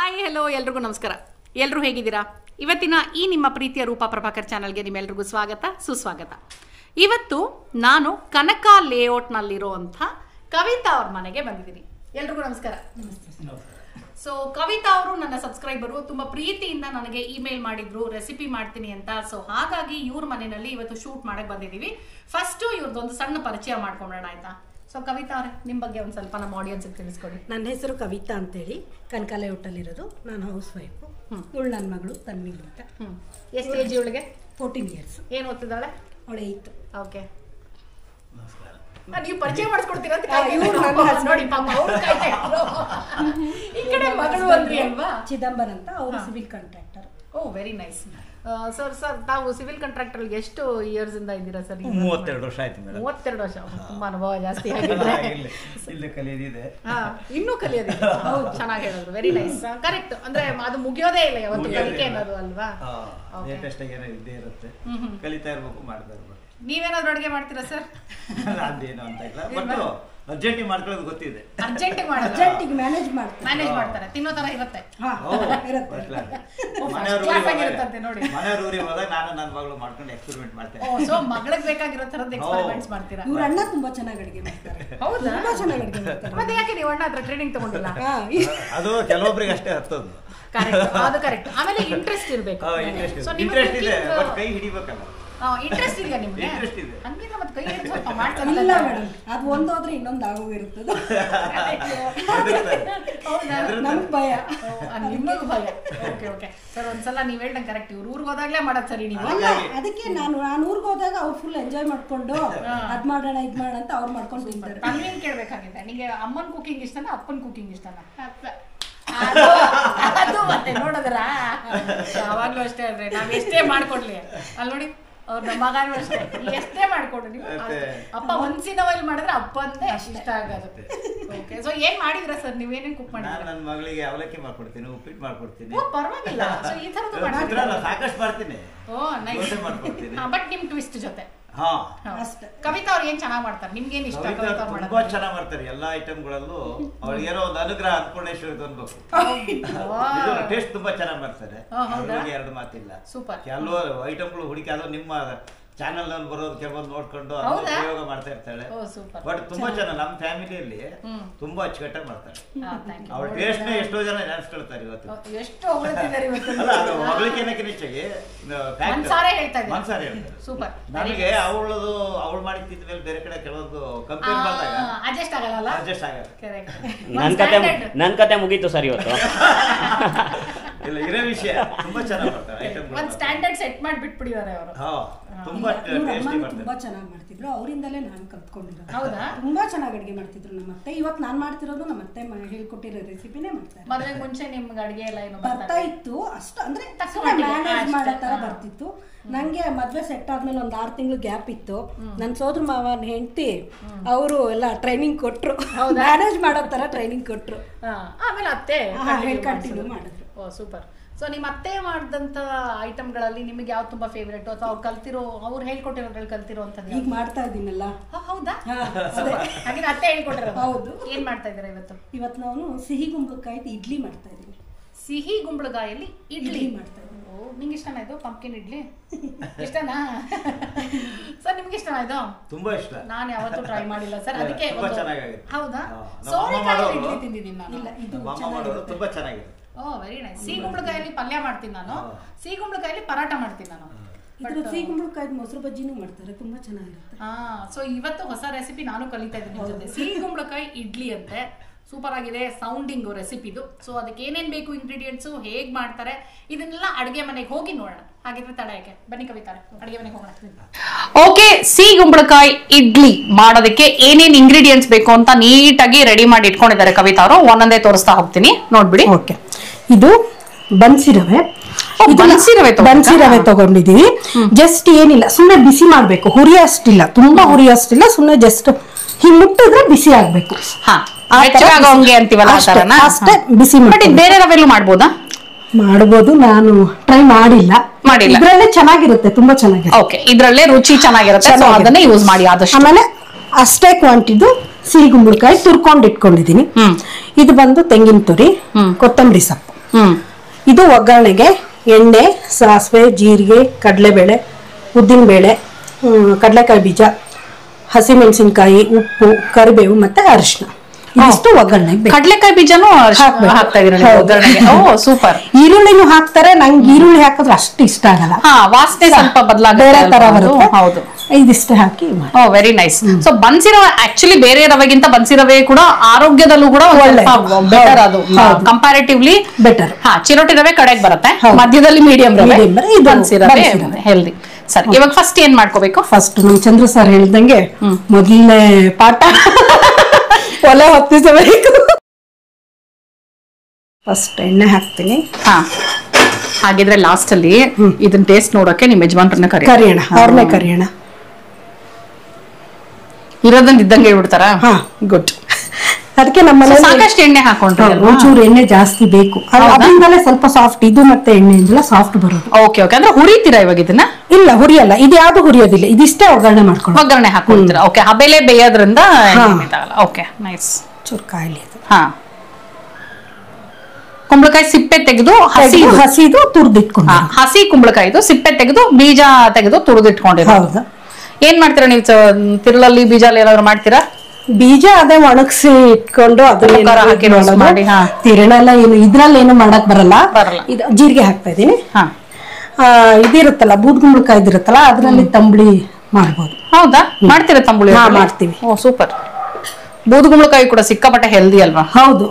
Hi hello ಎಲ್ರಿಗೂ ನಮಸ್ಕಾರ. ಎಲ್ಲರೂ ಹೇಗಿದ್ದೀರಾ? ಇವತ್ತಿನ ಈ ನಿಮ್ಮ ಪ್ರೀತಿಯ ರೂಪಾ ಪ್ರಭಾಕರ್ ಚಾನಲ್ಗೆ ನಿಮ್ಮೆಲ್ರಿಗೂ ಸ್ವಾಗತ ಸುಸ್ವಾಗತ. ಇವತ್ತು ನಾನು ಕನಕ ಲೇಔಟ್ನಲ್ಲಿರುವಂಥ ಕವಿತಾ ಅವ್ರ ಮನೆಗೆ ಬಂದಿದ್ದೀನಿ. ಎಲ್ರಿಗೂ ನಮಸ್ಕಾರ. ಸೊ ಕವಿತಾ ಅವರು ನನ್ನ ಸಬ್ಸ್ಕ್ರೈಬರು, ತುಂಬ ಪ್ರೀತಿಯಿಂದ ನನಗೆ ಇಮೇಲ್ ಮಾಡಿದ್ರು ರೆಸಿಪಿ ಮಾಡ್ತೀನಿ ಅಂತ. ಸೊ ಹಾಗಾಗಿ ಇವ್ರ ಮನೆಯಲ್ಲಿ ಇವತ್ತು ಶೂಟ್ ಮಾಡಕ್ಕೆ ಬಂದಿದ್ದೀವಿ. ಫಸ್ಟು ಇವ್ರದ್ದೊಂದು ಸಣ್ಣ ಪರಿಚಯ ಮಾಡ್ಕೊಂಡೋಣ ಆಯ್ತಾ? ಸೊ ಕವಿತಾ ಅವರೇ, ನಿಮ್ಮ ಬಗ್ಗೆ ಒಂದು ಸ್ವಲ್ಪ ನಮ್ಮ ಆಡಿಯನ್ಸ್ಗೆ ತಿಳಿಸ್ಕೊಡಿ. ನನ್ನ ಹೆಸರು ಕವಿತಾ ಅಂತೇಳಿ, ಕನಕಾಲೆ ಹೋಟೆಲಿರೋದು. ನಾನು ಹೌಸ್ ವೈಫು. ಇವಳು ನನ್ನ ಮಗಳು ತನ್ವಿ ಅಂತ. ಎಷ್ಟು ಏಜ್ ಇವಳಿಗೆ? 14 years. ಏನು ಓದ್ತಿದ್ದಾಳೆ? ಅವಳು 8. ಓಕೆ, ನೀವು ಪರಿಚಯ ಮಾಡಿಸ್ಕೊಡ್ತೀರಾ ಅಂತ ನೋಡಿ ಪಾಪ ಅವ್ರು ಕಾಯ್ತಾ ಇದ್ರು. ಈ ಕಡೆ ಮಗಳು ಅಂದ್ರಿ ಅಲ್ವಾ? ಚಿದಂಬರ್ ಅಂತ, ಅವರು ಸಿವಿಲ್ ಕಾಂಟ್ರಾಕ್ಟರ್. ಓ ವೆರಿ ನೈಸ್. ಸರ್ ತಾವು ಸಿವಿಲ್ ಕಾಂಟ್ರಾಕ್ಟರ್ ಎಷ್ಟು ಇಯರ್ಸ್ ಇಂದ ಇದ್ದೀರಾ ಸರ್? 32 ವರ್ಷ ಆಯ್ತು ಮೇಡಮ್. 32 ವರ್ಷ. ತುಂಬಾ ಅನುಭವ ಜಾಸ್ತಿ ಆಗಿದೆ. ಇಲ್ಲಿ ಕಲಿಯೋದಿದೆ, ಇನ್ನೂ ಕಲಿಯೋದಿದೆ. ಹೌದು, ಚೆನ್ನಾಗಿ ಹೇಳಿದ್ರು. Very nice. ಕರೆಕ್ಟ್. ಅಂದ್ರೆ ಅದು ಮುಗಿಯೋದೇ ಇಲ್ಲ ಯಾವತ್ತು ಕಲಿಕೆ ಅನ್ನೋದು ಅಲ್ವಾ? ಲೇಟೆಸ್ಟ್ ಆಗಿ ಏನೋ ಇದ್ದೇ ಇರುತ್ತೆ, ಕಲಿತಾ ಇರ್ಬೇಕು, ಮಾಡ್ತಾ ಇರ್ಬೇಕು. ನೀವೇನಾದ್ರು ಅಡುಗೆ ಮಾಡ್ತೀರಾ ಸರ್? ಅದೇನು ಅಂತ ಇಲ್ಲ, ಬಟ್ ಅರ್ಜೆಂಟಿಗೆ ಮಾಡ್ಕೊಳ್ಳೋದು ಗೊತ್ತಿದೆ. ಅರ್ಜೆಂಟಿಗೆ ಮ್ಯಾನೇಜ್ ಮಾಡ್ತಾರೆ. ತಿನ್ನೋ ತರ ಇರುತ್ತೆ. ಮನೆಯವ್ರ ಊರಿಗೆ ಹೋದಾಗ ನಾನು ನನ್ನ ಮಗಳು ಮಾಡ್ಕೊಂಡು ಎಕ್ಸ್ಪೆರಿಮೆಂಟ್ ಮಾಡ್ತೇನೆ. ಸೊ ಮಗಳಿಗೆ ಬೇಕಾಗಿರೋ ತರದ ಎಕ್ಸ್ಪೆರಿಮೆಂಟ್ಸ್ ಮಾಡ್ತೀರಾ? ಇವ್ರ ಅಣ್ಣ ತುಂಬಾ ಚೆನ್ನಾಗಿ ಅಡುಗೆ ಮಾಡ್ತಾರೆ. ಹೌದಾ? ತುಂಬಾ ಚೆನ್ನಾಗಿ ಅಡುಗೆ ಮಾಡ್ತಾರೆ. ಮತ್ತೆ ಯಾಕೆ ನೀವು ಅಣ್ಣ ಹತ್ರ ಟ್ರೈನಿಂಗ್ ತಗೊಂಡಿಲ್ಲ? ಅದು ಕೆಲವೊಬ್ಬರಿಗೆ ಅಷ್ಟೇ ಹತ್ತೋದು. ಅದು ಕರೆಕ್ಟ್. ಆಮೇಲೆ ಇಂಟ್ರೆಸ್ಟ್ ಇರಬೇಕು. ಇಂಟ್ರೆಸ್ಟ್ ಇದೆ, ಬಟ್ ಕೈ ಹಿಡಿಬೇಕಲ್ಲ. ಇಂಟ್ರೆಸ್ಟ್ ಇದೆಯಾ ನಿಮ್ಗೆ? ಇಂಟ್ರೆಸ್ಟ್ ಇದೆ. ಹಂಗಿದ್ರೆ ಮತ್ತೆ ಕೈ ಹಿಡಿದು ಸ್ವಲ್ಪ ಮಾಡ್ತಾರೆ. ಇಲ್ಲ ಮೇಡಮ್, ಅದು ಒಂದೋದ್ರೆ ಇನ್ನೊಂದು ಆಗೋಗಿರುತ್ತದೆ. ನಮ್ಗೆ ಭಯ. ನಿಮಗೂ ಭಯ. ಓಕೆ ಓಕೆ ಸರ್, ಒಂದ್ಸಲ ನೀವ್ ಹೇಳ್ದಂಗೆ ಕರೆಕ್ಟ್. ಇವ್ರು ಊರಿಗೆ ಹೋದಾಗ್ಲೇ ಮಾಡೋದು ಸರಿ ನೀವು. ಅದಕ್ಕೆ ನಾನು ಊರಿಗೆ ಹೋದಾಗ ಅವ್ರು ಫುಲ್ ಎಂಜಾಯ್ ಮಾಡ್ಕೊಂಡು ಅದ್ ಮಾಡೋಣ ಇದ್ ಮಾಡೋಣ ಅಂತ ಅವ್ರು ಮಾಡ್ಕೊಂಡು ತಿಂತಾರೆ. ನಾವೇನ್ ಕೇಳ್ಬೇಕಾಗಿದೆ, ನಿಂಗೆ ಅಮ್ಮನ್ ಕುಕಿಂಗ್ ಇಷ್ಟನಾ ಅಪ್ಪನ್ ಕುಕಿಂಗ್ ಇಷ್ಟನಾ? ಅದು ಮತ್ತೆ ನೋಡಿದ್ರ ಯಾವಾಗ್ಲೂ ಅಷ್ಟೇ. ಅಂದ್ರೆ ನಾವ್ ಎಷ್ಟೇ ಮಾಡ್ಕೊಡ್ಲಿ ಅಲ್ಲಿ ನೋಡಿ, ಅವ್ರ ನಮ್ಮ ಮಗನೂ ಅಷ್ಟೇ, ಎಷ್ಟೇ ಮಾಡ್ಕೊಡ್ರಿ ನೀವು ಅಪ್ಪ ಒಂದ್ಸಿನ ವೈಲ್ ಮಾಡಿದ್ರೆ ಅಪ್ಪ ಅಂತ ಇಷ್ಟ ಆಗುತ್ತೆ. ಓಕೆ, ಸೊ ಏನ್ ಮಾಡಿದ್ರ ಸರ್? ನೀವೇನೇನ್ ಕುಕ್ ಮಾಡಿದ್ರ? ನನ್ನ ಮಗಳಿಗೆ ಅವಲಕ್ಕಿ ಮಾಡ್ಕೊಡ್ತೀನಿ, ಉಪ್ಪಿಟ್ಟು ಮಾಡ್ಕೊಡ್ತೀನಿ. ಓ ಪರವಾಗಿಲ್ಲ. ಸೊ ಈ ತರದ್ದು ಸಾಕಷ್ಟು ಮಾಡ್ತೀನಿ. ಓ ನೈಸ್. ಮಾಡ್ಕೊಡ್ತೀನಿ, ಬಟ್ ನಿಮ್ ಟ್ವಿಸ್ಟ್ ಜೊತೆ. ಹಾ, ಕವಿತಾ ಅವ್ರು ಏನ್ ಚೆನ್ನಾಗಿ ಮಾಡ್ತಾರೆ? ನಿಮ್ಗೇನ್ ಇಷ್ಟ? ತುಂಬಾ ಚೆನ್ನಾಗಿ ಮಾಡ್ತಾರೆ ಎಲ್ಲಾ ಐಟಮ್ಗಳಲ್ಲೂ. ಅವ್ಳಿಗೆ ಏನೋ ಒಂದು ಅನುಗ್ರಹ ಅನ್ಪೂರ್ಣೇಶ್ವರಿ ಅನ್ಬೇಕು. ಟೇಸ್ಟ್ ತುಂಬಾ ಚೆನ್ನಾಗಿ ಮಾಡ್ತಾರೆ, ಎರಡು ಮಾತಿಲ್ಲ. ಸೂಪರ್. ಕೆಲವು ಐಟಮ್ಗಳು ಹುಡುಕಿ ಅದು ನಿಮ್ಮ ಚಾನಲ್ ನಲ್ಲಿ ಬರೋದು ಕೆಲವೊಂದು ನೋಡ್ಕೊಂಡು ಉಪಯೋಗ ಮಾಡ್ತಾ ಇರ್ತಾಳೆ. ಬಟ್ ತುಂಬಾ ಚೆನ್ನಾಗಿ ನಮ್ಮ ಫ್ಯಾಮಿಲಿಯಲ್ಲಿ ತುಂಬಾ ಅಚ್ಚುಕಟ್ಟಾಗಿ ಮಾಡ್ತಾರೆ. ಅವ್ರ ಟೇಸ್ಟ್ ನ ಎಷ್ಟೋ ಜನ ನೆನೆಸ್ಕೊಳ್ತಾರೆ ಇವತ್ತು. ಎಷ್ಟು ಅಲ್ಲ, ಅದು ಹೊಗಳಿಕೆನಕ್ಕೆ ಹೆಚ್ಚಾಗಿ ಮನ್ಸಾರೆ ಹೇಳ್ತಾರೆ. ಸೂಪರ್. ನನಗೆ ಅವಳು ಮಾಡಿ ತಿಂದ ಮೇಲೆ ಬೇರೆ ಕಡೆ ಕೆಲವೊಂದು ಕಂಪೇರ್ ಮಾಡಿದಾಗ ಅಡ್ಜಸ್ಟ್ ಆಗಲ್ಲ. ನನ್ ಕತೆ ಮುಗೀತು ಸರ್ ಇವತ್ತು. ಇಲ್ಲ, ಇರೋ ವಿಷಯ ತುಂಬಾ ಚೆನ್ನಾಗಿ ಮಾಡ್ತಾರೆ. ಒಂದು ಸ್ಟ್ಯಾಂಡರ್ಡ್ ಸೆಟ್ ಮಾಡಿ ಬಿಟ್ಬಿಟ್ಟಿದ್ದಾರೆ ಅವರು. ತುಂಬಾ ಚೆನ್ನಾಗಿ ಮಾಡ್ತಿದ್ರು, ಅವರಿಂದಲೇ ನಾನು ಕಲ್ತ್ಕೊಂಡಿರೋದು. ಹೌದಾ? ತುಂಬಾ ಚೆನ್ನಾಗಿ ಅಡುಗೆ ಮಾಡ್ತಿದ್ರು ನಮ್ಮ ಅತ್ತೆ. ಇವತ್ತು ನಾನು ಮಾಡ್ತಿರೋದು ನಮ್ಮ ಅತ್ತೆ ಹೇಳ್ಕೊಟ್ಟಿರೋ ರೆಸಿಪಿನೇ ಮಾಡ್ತಾರೆ. ಮದುವೆ ಮುಂಚೆ ನಿಮ್ಗೆ ಅಡುಗೆ ಎಲ್ಲ ಏನು ಬರ್ತಾ ಇತ್ತು, ಅಷ್ಟು ಅಂದ್ರೆ ಮ್ಯಾನೇಜ್ ಮಾಡೋ ತರ ಬರ್ತಿತ್ತು. ನಂಗೆ ಮದ್ವೆ ಸೆಟ್ ಆದ್ಮೇಲೆ ಒಂದು 6 ತಿಂಗಳು ಗ್ಯಾಪ್ ಇತ್ತು. ನನ್ನ ಸೋದರ ಮಾವನ ಹೆಂಡತಿ ಅವರು ಎಲ್ಲ ಟ್ರೈನಿಂಗ್ ಕೊಟ್ರು, ಮ್ಯಾನೇಜ್ ಮಾಡೋ ತರ ಟ್ರೈನಿಂಗ್ ಕೊಟ್ರು. ಆಮೇಲೆ ಅತ್ತೆ ಕಂಟಿನ್ಯೂ ಮಾಡಿದ್ರು. ಓ ಸೂಪರ್. ಸೊ ನಿಮ್ಮ ಅತ್ತೆ ಮಾಡಿದಂತ ಐಟಮ್ಗಳಲ್ಲಿ ನಿಮಗೆ ಯಾವ್ದು ತುಂಬಾ ಫೇವ್ರೇಟ್ ಅಥವಾ ಅವ್ರು ಕಲ್ತಿರೋ, ಅವ್ರು ಹೇಳ್ಕೊಟ್ಟಿರೋದ್ರಲ್ಲಿ ಕಲ್ತಿರೋ ಅಂತದ್ದು? ಈಗ ಮಾಡ್ತಾ ಇದ್ದೀನಲ್ಲ. ಹೌದಾ? ಹಾಗೆ ಅತ್ತೆ ಹೇಳ್ಕೊಟ್ಟಿರೋದು. ಹೌದು. ಏನ್ ಮಾಡ್ತಾ ಇದ್ದೀರಾ ಇವತ್ತು? ಇವತ್ತು ನಾವು ಸಿಹಿ ಗುಂಬಳಕಾಯಿ ಇಡ್ಲಿ ಮಾಡ್ತಾ ಇದ್ದೀವಿ. ಸಿಹಿ ಗುಂಬಳಕಾಯಲ್ಲಿ ಇಡ್ಲಿ ಮಾಡ್ತಾ ಇದ್ದೀವಿ. ಓ, ನಿಂಗೆ ಇಷ್ಟನಾ ಇದು ಪಂಪ್ಕಿನ್ ಇಡ್ಲಿ? ಇಷ್ಟನಾ ಸರ್? ನಿಮ್ಗೆ ಇಷ್ಟನಾ ಇದು? ತುಂಬಾ ಇಷ್ಟ. ನಾನು ಯಾವತ್ತೂ ಟ್ರೈ ಮಾಡಿಲ್ಲ ಸರ್, ಅದಕ್ಕೆ. ಹೌದಾ? ಸೋರೆಕಾಯಿ ಇಡ್ಲಿ ತಿಂದಿದ್ದೀನಿ ನಾನು. ಇಲ್ಲ, ಇದು ತುಂಬಾ ಚೆನ್ನಾಗಿದೆ. ಓ ವೆರಿ ನೈಸ್. ಸಿಹಿ ಗುಂಬಳಕಾಯಲ್ಲಿ ಪಲ್ಯ ಮಾಡ್ತೀನಿ ನಾನು, ಸಿಹಿ ಗುಂಬಳಕಾಯಲ್ಲಿ ಪರಾಟ ಮಾಡ್ತೀನಿ ನಾನು. ಸಿಹಿ ಗುಂಬಳಕಾಯಿ ಮೊಸರು ಬಜ್ಜಿನೂ ಮಾಡ್ತಾರೆ, ತುಂಬಾ ಚೆನ್ನಾಗಿರುತ್ತೆ. ಸೊ ಇವತ್ತು ಹೊಸ ರೆಸಿಪಿ ನಾನು ಕಲಿತಾ ಇದ್ದೀನಿ ನಿಮ್ಮ ಜೊತೆ. ಸಿಹಿ ಗುಂಬಳಕಾಯಿ ಇಡ್ಲಿ ಅಂತೆ, ಸೂಪರ್ ಆಗಿದೆ ಸೌಂಡಿಂಗ್ ರೆಸಿಪಿದು. ಸೊ ಅದಕ್ಕೆ ಏನೇನು ಬೇಕು ಇಂಗ್ರೀಡಿಯೆಂಟ್ಸು, ಹೇಗೆ ಮಾಡ್ತಾರೆ, ಇದನ್ನೆಲ್ಲ ಅಡುಗೆ ಮನೆಗೆ ಹೋಗಿ ನೋಡೋಣ. ಹಾಗಿದ್ರೆ ತಡ ಯಾಕೆ, ಬನ್ನಿ ಕವಿತಾ ಅಡುಗೆ ಮನೆಗೆ ಹೋಗೋಣ. ಓಕೆ, ಸಿಹಿ ಗುಂಬಳಕಾಯಿ ಇಡ್ಲಿ ಮಾಡೋದಕ್ಕೆ ಏನೇನು ಇಂಗ್ರೀಡಿಯೆಂಟ್ಸ್ ಬೇಕು ಅಂತ ನೀಟಾಗಿ ರೆಡಿ ಮಾಡಿ ಇಟ್ಕೊಂಡಿದ್ದಾರೆ ಕವಿತಾ ಅವರು. ಒಂದೊಂದೇ ತೋರಿಸ್ತಾ ಹೋಗ್ತೀನಿ, ನೋಡ್ಬಿಡಿ. ಓಕೆ, ಇದು ಬನ್ಸಿ ರವೆ ತಗೊಂಡಿದೀವಿ. ಜಸ್ಟ್ ಏನಿಲ್ಲ, ಸುಮ್ಮನೆ ಬಿಸಿ ಮಾಡ್ಬೇಕು, ಹುರಿ ಅಷ್ಟಿಲ್ಲ, ತುಂಬಾ ಹುರಿ ಅಷ್ಟಿಲ್ಲ, ಸುಮ್ಮನೆ ಜಸ್ಟ್ ಹಿಂಗ್ ಮುಟ್ಟಿದ್ರೆ ಬಿಸಿ ಆಗ್ಬೇಕು. ಅಷ್ಟೇ ಬಿಸಿ ಮಾಡಿ. ಬೇರೆ ರವೆಲ್ಲೂ ಮಾಡ್ಬೋದಾ? ಮಾಡಬಹುದು, ನಾನು ಟ್ರೈ ಮಾಡಿಲ್ಲ. ಇದ್ರಲ್ಲೇ ಚೆನ್ನಾಗಿರುತ್ತೆ, ತುಂಬಾ ಚೆನ್ನಾಗಿರುತ್ತೆ. ಓಕೆ, ಇದ್ರಲ್ಲೇ ರುಚಿ ಚೆನ್ನಾಗಿರುತ್ತೆ, ಅದನ್ನೇ ಯೂಸ್ ಮಾಡಿ ಆದಷ್ಟು. ಆಮೇಲೆ ಅಷ್ಟೇ ಕ್ವಾಂಟಿಟಿ ಸಿಹಿ ಗುಂಬಳಕಾಯಿ ತುರ್ಕೊಂಡು ಇಟ್ಕೊಂಡಿದೀನಿ. ಇದು ಬಂದು ತೆಂಗಿನ ತುರಿ, ಕೊತ್ತಂಬರಿ ಸೊಪ್ಪು, ಒಗ್ಗರಣೆಗೆ ಎಣ್ಣೆ, ಸಾಸಿವೆ, ಜೀರಿಗೆ, ಕಡಲೆಬೇಳೆ, ಉದ್ದಿನಬೇಳೆ, ಕಡಲೆಕಾಯಿ ಬೀಜ, ಹಸಿಮೆಣಸಿನ್ಕಾಯಿ, ಉಪ್ಪು, ಕರಿಬೇವು ಮತ್ತೆ ಅರಿಶಿನ ಇದಿಷ್ಟು ಒಗ್ಗರಣೆಗೆ. ಕಡಲೆಕಾಯಿ ಬೀಜನೂ ಹಾಕ್ತಾ ಇದೀರ ಒಗ್ಗರಣೆಗೆ? ಓ ಸೂಪರ್. ಈರುಳ್ಳಿನೂ ಹಾಕ್ತಾರೆ. ನಂಗೆ ಈರುಳ್ಳಿ ಹಾಕಿದ್ರೆ ಅಷ್ಟು ಇಷ್ಟ ಆಗಲ್ಲ, ವಾಸನೆ ಸ್ವಲ್ಪ ಬೇರೆ ತರ ಬರುತ್ತೆ. ಹೌದು, ಇದಿಷ್ಟು ಹಾಕಿ. ಓ ವೆರಿ ನೈಸ್. ಸೊ ಬನ್ಸಿ ರವೆ ಆಕ್ಚುಲಿ ಬೇರೆ ರವೆಗಿಂತ ಬನ್ಸಿ ರವೆ ಕೂಡ ಆರೋಗ್ಯದಲ್ಲೂ ಕೂಡ ಬೆಟರ್, ಅದು ಕಂಪ್ಯಾರಿಟಿವ್ಲಿ ಬೆಟರ್. ಚಿರೋಟಿ ರವೆ ಕಡೆಗೆ ಬರುತ್ತೆ, ಮಧ್ಯದಲ್ಲಿ ಮೀಡಿಯಂ ರವೆ, ಬನ್ಸಿ ರವೆ ಹೆಲ್ದಿ. ಸರಿ, ಇವಾಗ ಫಸ್ಟ್ ಏನ್ ಮಾಡ್ಕೋಬೇಕು? ಫಸ್ಟ್ ನಮ್ ಚಂದ್ರ ಸರ್ ಹೇಳಿದಂಗೆ ಮೊದಲನೇ ಪಾಠ ಒಲೆ ಹೊತ್ತಿಸಬೇಕು. ಫಸ್ಟ್ ಎಣ್ಣೆ ಹಾಕ್ತೀನಿ. ಹಾಗಿದ್ರೆ ಲಾಸ್ಟ್ ಅಲ್ಲಿ ಇದನ್ನ ಟೇಸ್ಟ್ ನೋಡಕ್ಕೆ ನಿಮ್ ಯಜಮಾನ್ರನ್ನ ಕರಿಯೋಣ, ಅವ್ರನ್ನೇ ಕರಿಯೋಣ. ಇರೋದನ್ನ ಇದ್ದಂಗೆ ಹೇಳ್ಬಿಡ್ತಾರ? ಗುಡ್. ಅದಕ್ಕೆ ನಮ್ಮನೆ ಸಾಕಷ್ಟು ಎಣ್ಣೆ ಹಾಕೊಂಡ್ರೆ ಒಂಚೂರು ಎಣ್ಣೆ ಜಾಸ್ತಿ ಬೇಕು, ಅದರಿಂದಲೇ ಸ್ವಲ್ಪ ಸಾಫ್ಟ್. ಇದು ಮತ್ತೆ ಎಣ್ಣೆಯಿಂದಲೇ ಸಾಫ್ಟ್ ಬರೋದು. Okay okay. ಅಂದ್ರೆ ಹುರಿತೀರಾ ಇವಾಗ ಇದನ್ನ? ಇಲ್ಲ, ಹುರಿಯಲ್ಲ. ಇದು ಯಾವ್ದು ಹುರಿಯೋದಿಲ್ಲ, ಇದಿಷ್ಟೇ ಒಗ್ಗರಣೆ ಮಾಡ್ಕೊಂಡು ಒಗ್ಗರಣೆ ಹಾಕೊಳ್ತೀರಾ? ಓಕೆ. ಹಬೆಲೆ ಬೇಯೋದ್ರಿಂದ ಓಕೆ ನೈಸ್. ಚೂರು ಕಾಯಿಲೆ ಹಾ. ಕುಂಬಳಕಾಯಿ ಸಿಪ್ಪೆ ತೆಗೆದು ಹಸಿದು ತುರ್ದಿಟ್ಕೊಂಡು, ಹಸಿ ಕುಂಬಳಕಾಯಿದು ಸಿಪ್ಪೆ ತೆಗೆದು ಬೀಜ ತೆಗೆದು ತುರಿದಿಟ್ಕೊಂಡಿರೋ. ಹೌದಾ? ಏನ್ ಮಾಡ್ತೀರಾ ನೀವು ತಿರುಳಲ್ಲಿ ಬೀಜ ಏನಾದ್ರು ಮಾಡ್ತೀರಾ? ಬೀಜ ಅದೇ ಒಣಗಿಸಿ ಇಟ್ಕೊಂಡು ಅದನ್ನ ಹಾಕಿ ಮಾಡಿ. ತಿರುಳೆಲ್ಲ ಏನು ಇದ್ರಲ್ಲಿ ಏನು ಮಾಡಕ್ ಬರಲ್ಲ. ಇದು ಜೀರಿಗೆ ಹಾಕ್ತಾ ಇದೀನಿ. ಇದಿರುತ್ತಲ್ಲ ಬೂದ್ ಕುಂಬಳಕಾಯಿ ಇದಿರುತ್ತಲ್ಲ, ಅದ್ರಲ್ಲಿ ತಂಬಳಿ ಮಾಡ್ಬೋದು. ಹೌದಾ? ಮಾಡ್ತೀರಾ ತಂಬಳಿ? ಮಾಡ್ತೀವಿ. ಓ ಸೂಪರ್. ಬೂದ್ ಕುಂಬಳಕಾಯಿ ಕೂಡ ಸಿಕ್ಕಾಪಟ್ಟೆ ಹೆಲ್ದಿ ಅಲ್ವಾ? ಹೌದು.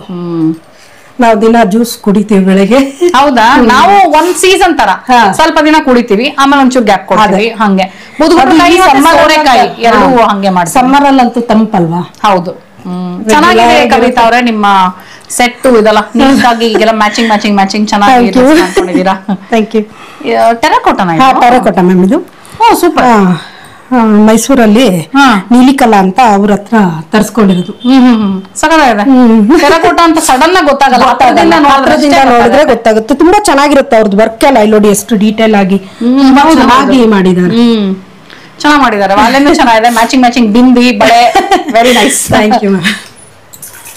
ನಾವು ದಿನ ಜ್ಯೂಸ್ ಕುಡಿತೀವಿ ಬೆಳಗ್ಗೆ. ಹೌದಾ? ನಾವು ಒಂದ್ ಸೀಸನ್ ತರ ಸ್ವಲ್ಪ ದಿನ ಕುಡಿತೀವಿ, ಆಮೇಲೆ ಒಂಚೂರು ಗ್ಯಾಪ್ ಕೊಡ್ತೀವಿ. ಹಂಗೆ ಸೋರೆಕಾಯಿ ಎರಡು ಹಂಗೆ ಮಾಡಿ. ಸಮ್ಮರ್ ಅಲ್ಲಂತೂ ತಂಪಲ್ವಾ? ಹೌದು. ಚೆನ್ನಾಗಿದೆ ಕವಿತಾ ಅವ್ರೆ, ನಿಮ್ಮ ಸೆಟ್ ಇದೆಲ್ಲ ನೀಟಾಗಿ ಈಗೆಲ್ಲ ಮ್ಯಾಚಿಂಗ್ ಮ್ಯಾಚಿಂಗ್ ಮ್ಯಾಚಿಂಗ್ ಚೆನ್ನಾಗಿ ಮಾಡ್ಕೊಂಡಿದ್ದೀರಾ. Thank you. ಟೆರಕೋಟನ? ಟೆರಕೋಟ ಮ್ಯಾಮ್ ಇದು. ಓ ಸೂಪರ್. ಮೈಸೂರಲ್ಲಿ ನೀಲಿಕಲಾ ಅಂತ ಅವ್ರ ಹತ್ರ ತರಿಸ್ಕೊಂಡಿರೋದು. ಟೆರಕೋಟ ಅಂತ ಸಡನ್ ಆಗಿ ಗೊತ್ತಾಗಲ್ಲ, ನೋಡಿದ್ರೆ ಗೊತ್ತಾಗುತ್ತೆ. ತುಂಬಾ ಚೆನ್ನಾಗಿರುತ್ತೆ ಅವ್ರದ್ದು ವರ್ಕ್ ಎಲ್ಲ. ಇಲ್ಲಿ ನೋಡಿ ಎಷ್ಟು ಡೀಟೇಲ್ ಆಗಿ ಚೆನ್ನಾಗಿ ಮಾಡಿದ್ದಾರೆ. ಚೆನ್ನಾಗಿ ಮಾಡಿದ್ದಾರೆ. ಅಲ್ಲೇನೂ ಚೆನ್ನಾಗಿದೆ. ಮ್ಯಾಚಿಂಗ್ ಮ್ಯಾಚಿಂಗ್ ಬಿಂದಿ ಬಳೆ, ವೆರಿ ನೈಸ್. Thank you.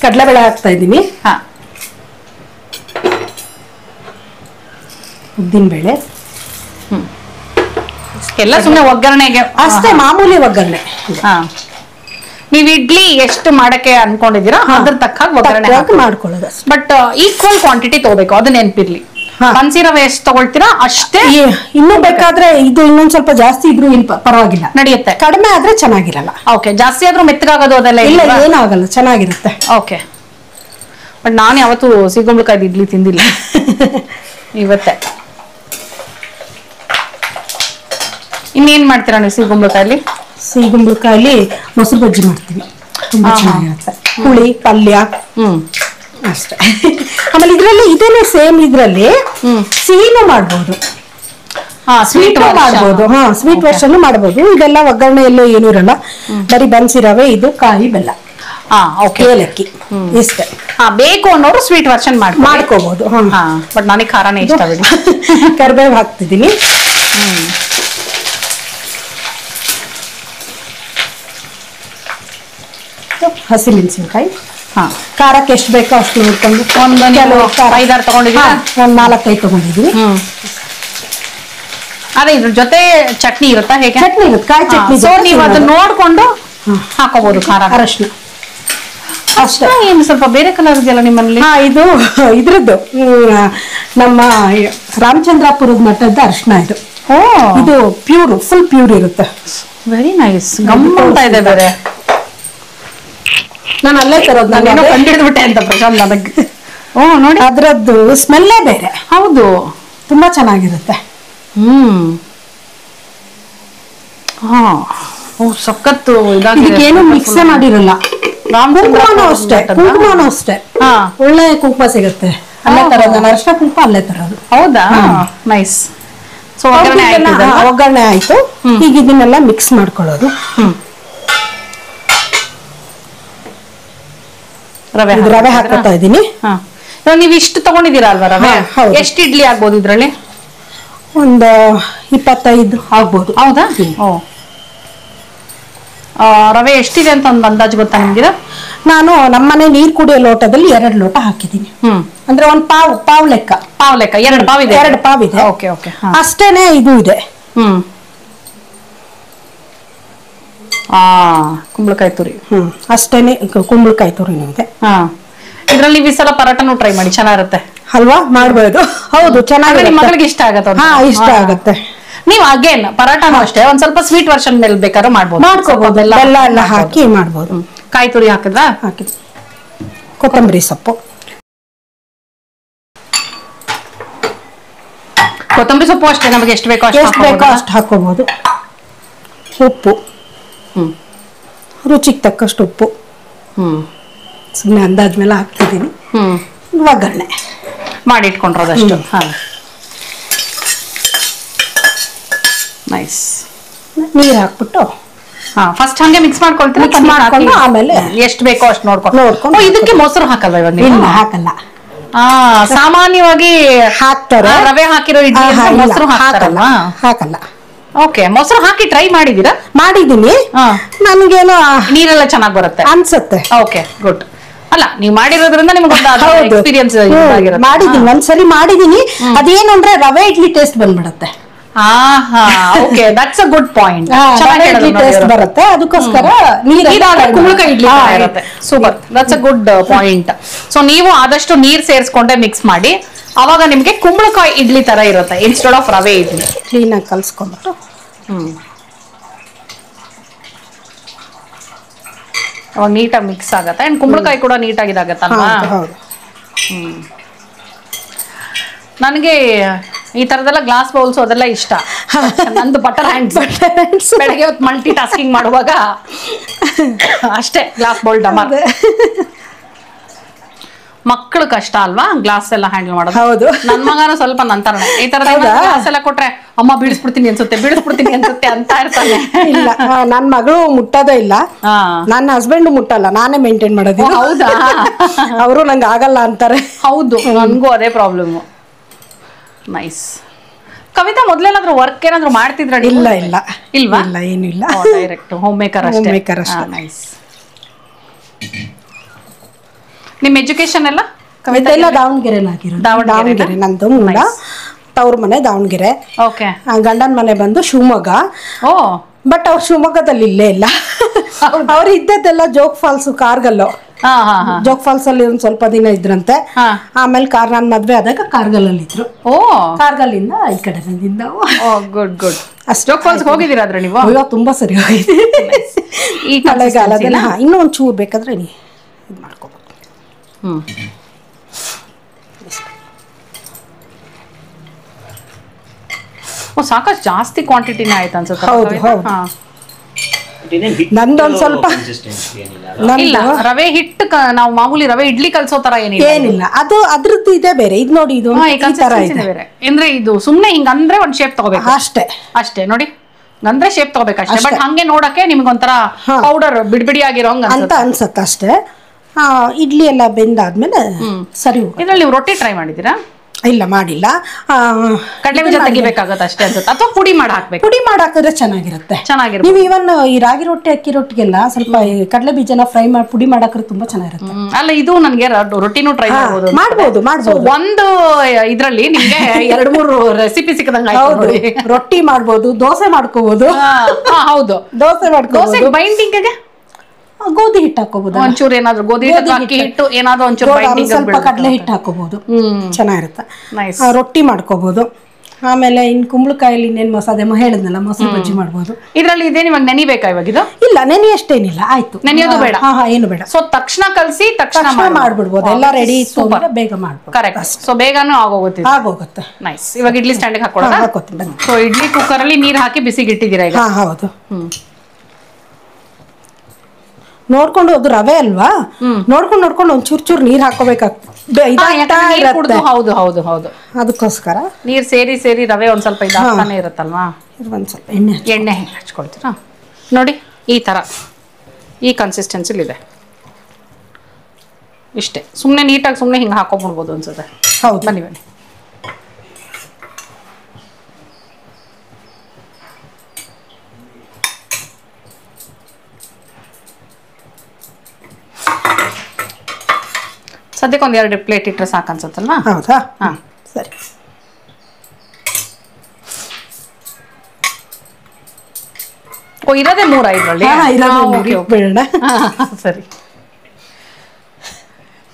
ಕಡಲೆಬೇಳೆ ಹಾಕ್ತಾ ಇದ್ದೀನಿ. ಉದ್ದಿನಬೇಳೆ ಎಲ್ಲ ಸುಮ್ಮನೆ ಒಗ್ಗರಣೆಗೆ ಅಷ್ಟೇ, ಮಾಮೂಲಿ ಒಗ್ಗರಣೆ. ನೀವ್ ಇಡ್ಲಿ ಎಷ್ಟು ಮಾಡಕ್ಕೆ ಅನ್ಕೊಂಡಿದೀರಾ ಅದ್ರ ತಕ್ಕ ಒಗ್ಗರಣೆ ಮಾಡ್ಕೊಳ್ಳೋದು. ಬಟ್ ಈಕ್ವಲ್ ಕ್ವಾಂಟಿಟಿ ತಗೋಬೇಕು, ಅದು ನೆನ್ಪಿರ್ಲಿ. ಬನ್ಸಿ ರವೆ ಎಷ್ಟು ತಗೊಳ್ತೀರಾ ಅಷ್ಟೇ. ಇನ್ನು ಬೇಕಾದ್ರೆ ಇದು ಇನ್ನೊಂದ್ ಸ್ವಲ್ಪ ಜಾಸ್ತಿ ಇದ್ರೂ ಪರವಾಗಿಲ್ಲ, ನಡೆಯುತ್ತೆ. ಕಡಿಮೆ ಆದ್ರೆ ಚೆನ್ನಾಗಿರಲ್ಲ. ಓಕೆ. ಜಾಸ್ತಿ ಆದ್ರೂ ಮೆತ್ತಗಾಗೋದು ಅದೆಲ್ಲ ಇಲ್ಲ, ಏನಾಗಲ್ಲ, ಚೆನ್ನಾಗಿರುತ್ತೆ. ಓಕೆ. ಬಟ್ ನಾನು ಯಾವತ್ತು ಸಿಗುಂಬಳಕಾಯ್ದು ಇಡ್ಲಿ ತಿಂದಿಲ್ಲ, ಇವತ್ತೆ. ಇನ್ನೇನ್ ಮಾಡ್ತೀರಾ ನೀವು ಸಿಗುಂಬಳಕಾಯಲ್ಲಿ? ಸಿಗುಂಬಳಕಾಯಲ್ಲಿ ಮೊಸರು ಬಜ್ಜಿ ಮಾಡ್ತೀವಿ, ತುಂಬಾ ಚೆನ್ನಾಗಿರುತ್ತೆ. ಹುಳಿ ಪಲ್ಯ ಅಷ್ಟೇ. ಆಮೇಲೆ ಇದ್ರಲ್ಲಿ ಇದೇನು ಸೇಮ್ ಇದ್ರಲ್ಲಿ ಸಿಹಿನೂ ಮಾಡ್ಬೋದು, ಸ್ವೀಟ್ ಮಾಡ್ಬೋದು. ಸ್ವೀಟ್ ವರ್ಷನ್ ಮಾಡ್ಬೋದು. ಇದೆಲ್ಲ ಒಗ್ಗರಣೆ ಎಲ್ಲೂ ಏನೂ ಇರಲ್ಲ, ಬರೀ ಬನ್ಸಿ ರವೆ, ಇದು ಕಾಯಿ, ಬೆಲ್ಲ, ಏಲಕ್ಕಿ ಇಷ್ಟೇ. ಬೇಕು ಅನ್ನೋರು ಸ್ವೀಟ್ ವರ್ಷನ್ ಮಾಡ್ಕೋಬಹುದು. ಬಟ್ ನನಗೆ ಖಾರನೇ ಇಷ್ಟ ಬಿಡಿ. ಕರಿಬೇವು ಹಾಕ್ತಿದ್ದೀನಿ. ಹಸಿಮೆಣಸಿನ್ಕಾಯಿ ಖಾರಕ್ಕೆ ಎಷ್ಟು ಬೇಕೋ ಅಷ್ಟು ನೋಡ್ಕೊಂಡು ಒಂದು 5-6 ತಗೊಂಡಿದ್ದೀವಿ, ಒಂದು 4-5 ತಗೊಂಡಿದ್ದೀವಿ. ಅದೇ ಇದ್ರ ಜೊತೆ ಚಟ್ನಿ ಇರುತ್ತಾ? ಹೇಗೆ ಚಟ್ನಿ ಇರುತ್ತೆ, ಕಾಯಿ ಚಟ್ನಿ. ಸೊ ನೀವು ಅದನ್ನ ನೋಡ್ಕೊಂಡು ಹಾಕೋಬಹುದು. ಖಾರ, ಅರಶಿನ ಅಷ್ಟೇ. ಏನು ಸ್ವಲ್ಪ ಬೇರೆ ಕಲರ್ ಇದೆಯಲ್ಲ ನಿಮ್ಮಲ್ಲಿ? ಇದು ಇದ್ರದ್ದು ನಮ್ಮ ರಾಮಚಂದ್ರಾಪುರದ ಮಠದ ಅರಶಿನ ಇದು. ಇದು ಪ್ಯೂರ್, ಫುಲ್ ಪ್ಯೂರ್ ಇರುತ್ತೆ. Very nice. ಗಮ್ಮಂತ ಇದೆ ಬೇರೆ. ನಾನು ಅಲ್ಲೇ ತರೋದು, ನಾನೇನೋ ಕಂಡಿಡ್ಬಿಟ್ಟೆ ಅಂತ ಪ್ರಶಾಂತ್ ನನಗೆ. ನೋಡಿ, ಅದ್ರದ್ದು ಸ್ಮೆಲ್ಲೇ ಬೇರೆ. ಹೌದು, ತುಂಬಾ ಚೆನ್ನಾಗಿರುತ್ತೆ. ಸಖತ್ತು. ಏನು ಮಿಕ್ಸೇ ಮಾಡಿರಲ್ಲ. ಕುಂಕುಮನೂ ಅಷ್ಟೇ, ಕುಂಕುಮನೂ ಅಷ್ಟೇ. ಒಳ್ಳೆ ಕುಂಕುಮ ಸಿಗುತ್ತೆ. ಅಲ್ಲೇ ತರೋದು, ನಾನು ಅರಿಶಿನ ಕುಂಕುಮ ಅಲ್ಲೇ ತರೋದು. ಹೌದಾ? ನೈಸ್. ಸೊ ಒಗ್ಗರಣೆ ಆಯ್ತು. ಈಗ ಇದನ್ನೆಲ್ಲ ಮಿಕ್ಸ್ ಮಾಡ್ಕೊಳ್ಳೋದು. ರವೆ ಹಾಕೋತಾ ಇದೀನಿ. ನೀವು ಇಷ್ಟು ತಗೊಂಡಿದ್ದೀರಾ ಅಲ್ವಾ ರವೆ? ಎಷ್ಟು ಇಡ್ಲಿ ಆಗ್ಬೋದು ಇದ್ರಲ್ಲಿ? ಒಂದು 25 ಆಗ್ಬೋದು. ಹೌದಾ? ರವೆ ಎಷ್ಟಿದೆ ಅಂತ ಒಂದು ಅಂದಾಜು ಗೊತ್ತಾ ನಿಮ್ಗೆ? ನಾನು ನಮ್ಮನೆ ನೀರ್ ಕುಡಿಯೋ ಲೋಟದಲ್ಲಿ 2 ಲೋಟ ಹಾಕಿದ್ದೀನಿ. ಅಂದ್ರೆ ಒಂದ್ ಪಾವ್ ಲೆಕ್ಕ. ಪಾವ್ ಲೆಕ್ಕ, 2 ಪಾವ್ ಇದೆ. 2 ಪಾವ್ ಇದೆ. Okay okay. ಅಷ್ಟೇನೆ ಇದು ಇದೆ. ಕುಂಬಳಕಾಯಿ ತುರಿ. ಅಷ್ಟೇನೆ ಕುಂಬಳಕಾಯಿ ತುರಿನೂ ಇದೆ. ಇದ್ರಲ್ಲಿ ಈ ಸಲ ಪರಾಟನೂ ಟ್ರೈ ಮಾಡಿ, ಚೆನ್ನಾಗಿರುತ್ತೆ ಅಲ್ವಾ? ಮಾಡ್ಬೋದು. ಹೌದು, ಚೆನ್ನಾಗಿ ನಿಮ್ ಮಗಳಿಗೆ ಇಷ್ಟ ಆಗತ್ತೆ. ಇಷ್ಟ ಆಗತ್ತೆ. ನೀವು ಅಗೇನ್ ಪರಾಟನೂ ಅಷ್ಟೇ ಒಂದ್ ಸ್ವಲ್ಪ ಸ್ವೀಟ್ ವರ್ಷನ್ ಮೇಲೆ ಬೇಕಾದ್ರೂ ಮಾಡ್ಬೋದು. ಮಾಡ್ಕೋಬಹುದು, ಬೆಲ್ಲ ಎಲ್ಲ ಹಾಕಿ ಮಾಡ್ಬೋದು. ಕಾಯಿ ತುರಿ ಹಾಕಿದ್ರಾ? ಹಾಕಿದ್ ಕೊತ್ತಂಬರಿ ಸೊಪ್ಪು. ಕೊತ್ತಂಬರಿ ಸೊಪ್ಪು ಅಷ್ಟೇ, ನಮಗೆ ಎಷ್ಟು ಬೇಕೋ ಅಷ್ಟು ಹಾಕೋಬಹುದು. ಉಪ್ಪು, ರುಚಿಗೆ ತಕ್ಕಷ್ಟು ಉಪ್ಪು. ಸುಮ್ಮನೆ ಅಂದಾಜ್ ಮೇಲೆ ಹಾಕ್ತಿದ್ದೀನಿ. ಒಗ್ಗರಣೆ ಮಾಡಿ ಇಟ್ಕೊಂಡ್ರೋದಷ್ಟು. ನೈಸ್. ನೀರು ಹಾಕ್ಬಿಟ್ಟು ಫಸ್ಟ್ ಹಂಗೆ ಮಿಕ್ಸ್ ಮಾಡ್ಕೊಳ್ತೀನಿ. ಮಾಡ್ಕೊಂಡು ಆಮೇಲೆ ಎಷ್ಟು ಬೇಕೋ ಅಷ್ಟು ನೋಡ್ಕೊಂಡು. ಇದಕ್ಕೆ ಮೊಸರು ಹಾಕಲ್ವಾ ಇವಾಗ? ಇಲ್ಲ, ಹಾಕಲ್ಲ. ಸಾಮಾನ್ಯವಾಗಿ ಹಾಕ್ತಾರೆ, ರವೆ ಹಾಕಿರೋ ಇಡ್ಲಿ ಮೊಸರು ಹಾಕಲ್ವಾ? ಹಾಕಲ್ಲ. ಓಕೆ, ಮೊಸರು ಹಾಕಿ ಟ್ರೈ ಮಾಡಿದೀರಾ? ಮಾಡಿದೀನಿ. ನನ್ಗೇನೋ ನೀರೆಲ್ಲ ಚೆನ್ನಾಗಿ ಬರುತ್ತೆ ಅನ್ಸುತ್ತೆ. Okay, good. ಅಲ್ಲ, ನೀವು ಮಾಡಿರೋದ್ರಿಂದ ನಿಮ್ಗೆ ಎಕ್ಸ್ಪೀರಿಯನ್ಸ್ ಮಾಡಿದೀನಿ, ಒಂದ್ಸಲಿ ಮಾಡಿದೀನಿ. ಅದೇನು ಅಂದ್ರೆ ರವೆ ಇಡ್ಲಿ ಟೇಸ್ಟ್ ಬಂದ್ಬಿಡತ್ತೆ. Okay, that's a good point. Taste ಬರುತ್ತೆ, ಅದಕ್ಕೋಸ್ಕರ ಕುಂಬಳಕಾಯಿ ಇಡ್ಲಿ ಇರುತ್ತೆ. Super, that's a good point. So ನೀವು ಆದಷ್ಟು ನೀರ್ ಸೇರಿಸ್ಕೊಂಡೆ ಮಿಕ್ಸ್ ಮಾಡಿ, ಅವಾಗ ನಿಮ್ಗೆ ಕುಂಬಳಕಾಯಿ ಇಡ್ಲಿ ತರ ಇರುತ್ತೆ ಇನ್ಸ್ಟೆಡ್ ಆಫ್ ರವೆ ಇಡ್ಲಿ. ಕ್ಲೀನ್ ಆಗಿ ಕಲ್ಸ್ಕೊಂಡ್ಬಿಟ್ಟು ಅವಾಗ ನೀಟಾಗಿ ಮಿಕ್ಸ್ ಆಗತ್ತೆ. ಅಂಡ್ ಕುಂಬಳಕಾಯಿ ಕೂಡ ನೀಟಾಗಿ ಇದಾಗತ್ತಲ್ವಾ? ನನಗೆ ಈ ತರದೆಲ್ಲ ಗ್ಲಾಸ್ ಬೌಲ್ಸ್ ಅದೆಲ್ಲ ಇಷ್ಟ. ನಂದು ಬಟರ್ ಹ್ಯಾಂಡ್ಸ್. ಬೆಳಗ್ಗೆ ಹೊತ್ತು ಮಲ್ಟಿ ಟಾಸ್ಕಿಂಗ್ ಮಾಡುವಾಗ ಅಷ್ಟೇ ಗ್ಲಾಸ್ ಬೌಲ್ ಡಮರ್. ಮಕ್ಕಳು ಕಷ್ಟ ಅಲ್ವಾ ಗ್ಲಾಸ್ ಎಲ್ಲ ಹ್ಯಾಂಡಲ್ ಮಾಡೋದು? ಹೌದು. ನನ್ ಮಗನು ಸ್ವಲ್ಪ ನಂತರ ಈ ತರದ ಗ್ಲಾಸ್ ಎಲ್ಲ ಕೊಟ್ರೆ ಅಮ್ಮ ಬೀಳಿಸ್ಬಿಡ್ತೀನಿ ಅನ್ಸುತ್ತೆ ಅಂತ ಇರ್ತಾನೆ. ಇಲ್ಲ, ನನ್ ಮಗಳು ಮುಟ್ಟೋದೇ ಇಲ್ಲ, ನನ್ನ ಹಸ್ಬೆಂಡ್ ಮುಟ್ಟಲ್ಲ, ನಾನೇ ಮೇಂಟೈನ್ ಮಾಡೋದು. ಹೌದಾ? ಅವರು ನಂಗೆ ಆಗಲ್ಲ ಅಂತಾರೆ. ಹೌದು, ನನ್ಗೂ ಅದೇ ಪ್ರಾಬ್ಲಮ್. ನೈಸ್. ಕವಿತಾ, ಮೊದ್ಲೇನಾದ್ರೂ ವರ್ಕ್ ಏನಾದ್ರು ಮಾಡ್ತಿದ್ರ? ಇಲ್ಲ ಇಲ್ಲ. ಇಲ್ವಾ? ಇಲ್ಲ, ಏನಿಲ್ಲ. ಡೈರೆಕ್ಟ್ ಹೋಮ್ ಮೇಕರ್ ಅಷ್ಟೇ. ನೈಸ್. ನಿಮ್ಮ ಎಜುಕೇಶನ್ ಎಲ್ಲ? ಕವಿತಾ ಎಲ್ಲ ದಾವಣಗೆರೆ. ನಂದು ಮೂಲ ತವ್ರ ಮನೆ ದಾವಣಗೆರೆ. ಓಕೆ. ಗಂಡನ ಮನೆ ಬಂದು ಶಿವಮೊಗ್ಗ. ಬಟ್ ಅವ್ರು ಶಿವಮೊಗ್ಗದಲ್ಲಿ ಇಲ್ಲೇ ಇಲ್ಲ. ಅವ್ರು ಇದ್ದದ್ದೆಲ್ಲ ಜೋಗ್ ಫಾಲ್ಸ್, ಕಾರ್ಗಲ್ಲು. ಜೋಗ್ ಫಾಲ್ಸ್ ಅಲ್ಲಿ ಒಂದ್ ಸ್ವಲ್ಪ ದಿನ ಇದ್ರಂತೆ. ಆಮೇಲೆ ನಾನ್ ಮದ್ವೆ ಆದಾಗ ಕಾರ್ಗಲ್ ಅಲ್ಲಿ ಇದ್ರು. ಕಾರ್ಗಲ್ ಇಂದ ಈ ಕಡೆ ಬಂದಿದ್ದ. Good good. ಜೋಗ್ ಫಾಲ್ಸ್ ಹೋಗಿದ್ದೀರಾ ನೀವು? ಅಯ್ಯೋ, ತುಂಬಾ ಸರಿ ಹೋಗಿದೆ. ಈ ಮಳೆಗಾಲದಲ್ಲಿ ಇನ್ನೂ ಒಂದ್ ಚೂರ್ ಬೇಕಾದ್ರೆ ಇದು ಮಾಡ್ಕೋಬಹುದು. ಸಾಕಷ್ಟು ಜಾಸ್ತಿ ಕ್ವಾಂಟಿಟಿನೇ ಆಯ್ತು ಅನ್ಸುತ್ತೆ. ನಂದೊಂದ್ ಸ್ವಲ್ಪ ಇಲ್ಲ, ರವೆ ಹಿಟ್ಟು ನಾವು ಮಾಮೂಲಿ ರವೆ ಇಡ್ಲಿ ಕಲ್ಸೋ ತರ ಏನಿಲ್ಲ. ಅದು ಅದ್ರದ್ದು ಇದೆ ಬೇರೆ. ಇದು ನೋಡಿ, ಇದು ಬೇರೆ ಅಂದ್ರೆ ಇದು ಸುಮ್ನೆ ಹಿಂಗ ಅಂದ್ರೆ ಒಂದ್ ಶೇಪ್ ತಗೋಬೇಕು ಅಷ್ಟೇ. ನೋಡಿ, ಅಂದ್ರೆ ಶೇಪ್ ತಗೋಬೇಕಷ್ಟೇ. ಬಟ್ ಹಂಗೆ ನೋಡಕ್ಕೆ ನಿಮ್ಗೊಂಥರ ಪೌಡರ್ ಬಿಡಿ ಆಗಿರೋ ಅಂತ ಅನ್ಸತ್ತೆ ಅಷ್ಟೇ. ಇಡ್ಲಿ ಎಲ್ಲ ಬೆಂದಾದ್ಮೇಲೆ ಸರಿ. ಇದ್ರಲ್ಲಿ ನೀವು ರೊಟ್ಟಿ ಟ್ರೈ ಮಾಡಿದೀರಾ? ಇಲ್ಲ, ಮಾಡಿಲ್ಲ. ಕಡಲೆ ಬೀಜ ತೆಗಿಬೇಕಾಗತ್ತೆ ಅಷ್ಟೇ ಅನ್ಸುತ್ತೆ, ಅಥವಾ ಪುಡಿ ಮಾಡಿ ಹಾಕ್ಬೇಕು? ಪುಡಿ ಮಾಡಿ ಹಾಕಿದ್ರೆ ಚೆನ್ನಾಗಿರುತ್ತೆ. ನೀವು ಇವನ್ ಈ ರಾಗಿ ರೊಟ್ಟಿ, ಅಕ್ಕಿ ರೊಟ್ಟಿಗೆಲ್ಲ ಸ್ವಲ್ಪ ಕಡಲೆ ಬೀಜನ ಫ್ರೈ ಮಾಡಿ ಪುಡಿ ಮಾಡಾಕ್ರೆ ತುಂಬಾ ಚೆನ್ನಾಗಿರುತ್ತೆ. ಅಲ್ಲ, ಇದು ನನ್ಗೆ ರೊಟ್ಟಿನೂ ಟ್ರೈ ಮಾಡ್ಬೋದು. ಒಂದು ಇದ್ರಲ್ಲಿ ನಿಮ್ಗೆ 2-3 ರೆಸಿಪಿ ಸಿಕ್ಕದಂಗ. ರೊಟ್ಟಿ ಮಾಡ್ಬೋದು, ದೋಸೆ ಮಾಡ್ಕೋಬಹುದು. ಹೌದು, ದೋಸೆ ಮಾಡ್ಕೋಬಹುದು. ಬೈಂಡಿಂಗ್ಗೆ ಗೋಧಿ ಹಿಟ್ಟು ಹಾಕೋಬಹುದು. ಒಂಚೂರು ಏನಾದ್ರು ಗೋಧಿ ಹಿಟ್ಟು ಏನಾದ್ರು ಒಂಚೂರು ಸ್ವಲ್ಪ ಕಡಲೆ ಹಿಟ್ಟು ಹಾಕೋಬಹುದು, ಚೆನ್ನಾಗಿರುತ್ತೆ. ರೊಟ್ಟಿ ಮಾಡ್ಕೋಬಹುದು. ಆಮೇಲೆ ಇನ್ ಕುಂಬಳಕಾಯಲ್ಲಿ ಇನ್ನೇನು ಮಸಾಲೆ ಹೇಳಿದ್ನಲ್ಲ, ಮೊಸರು ಬಜ್ಜಿ ಮಾಡ್ಬೋದು. ಇದ್ರಲ್ಲಿ ಇದೇನು ಇವಾಗ ನೆನಿಬೇಕಾ? ಇವಾಗ ಇದು ಇಲ್ಲ, ನೆನಿ ಅಷ್ಟೇನಿಲ್ಲ. ಆಯ್ತು, ನೆನೆಯೋದು ಬೇಡ. ಏನು ಬೇಡ. ಸೊ ತಕ್ಷಣ ಕಲಸಿ ತಕ್ಷಣ ಮಾಡ್ಬಿಡ್ಬೋದು. ಎಲ್ಲ ರೆಡಿ ಇತ್ತು ಅಂದ್ರೆ ಬೇಗ ಮಾಡ್ಬೋದು. ಕರೆಕ್ಟ್. ಸೊ ಬೇಗನೂ ಆಗೋಗುತ್ತೆ. ನೈಸ್. ಇವಾಗ ಇಡ್ಲಿ ಸ್ಟ್ಯಾಂಡಿಗೆ ಹಾಕೊಳ್ಳೋದು. ಸೊ ಇಡ್ಲಿ ಕುಕ್ಕರ್ ಅಲ್ಲಿ ನೀರ್ ಹಾಕಿ ಬಿಸಿಗೆ ಇಟ್ಟಿದ್ದೀರಾ ಈಗ? ಹೌದು. ನೋಡ್ಕೊಂಡು, ಅದು ರವೆ ಅಲ್ವಾ, ನೋಡ್ಕೊಂಡು ಒಂದ್ ಚೂರ್ ನೀರ್ ಹಾಕೋಬೇಕಾಗ್ತದೆ. ಹೌದು ಹೌದು ಹೌದು. ಅದಕ್ಕೋಸ್ಕರ ನೀರ್ ಸೇರಿ ರವೆ ಒಂದ್ ಸ್ವಲ್ಪ ಇದಾಗ್ತಾನೆ ಇರುತ್ತಲ್ವಾ. ಒಂದ್ ಸ್ವಲ್ಪ ಎಣ್ಣೆ ಹಚ್ಕೊಳ್ತೀರಾ? ನೋಡಿ, ಈ ತರ ಈ ಕನ್ಸಿಸ್ಟೆನ್ಸಿಲಿದೆ. ಇಷ್ಟೇ. ಸುಮ್ನೆ ನೀಟಾಗಿ ಸುಮ್ನೆ ಹಿಂಗೆ ಹಾಕೊಂಡ್ಬಿಡ್ಬೋದು ಅನ್ಸುತ್ತೆ. ಹೌದು. ಬನ್ನಿ. ಸದ್ಯಕ್ಕೆ ಒಂದು 2 ಪ್ಲೇಟ್ ಇಟ್ಟರೆ ಸಾಕು ಅನ್ಸುತ್ತಲ್ವಾ? ಹೌದಾ? ಹಾಂ ಸರಿ. ಓ ಇರೋದೇ 3 ಇದರಲ್ಲಿ? ಬೇಡ ಸರಿ.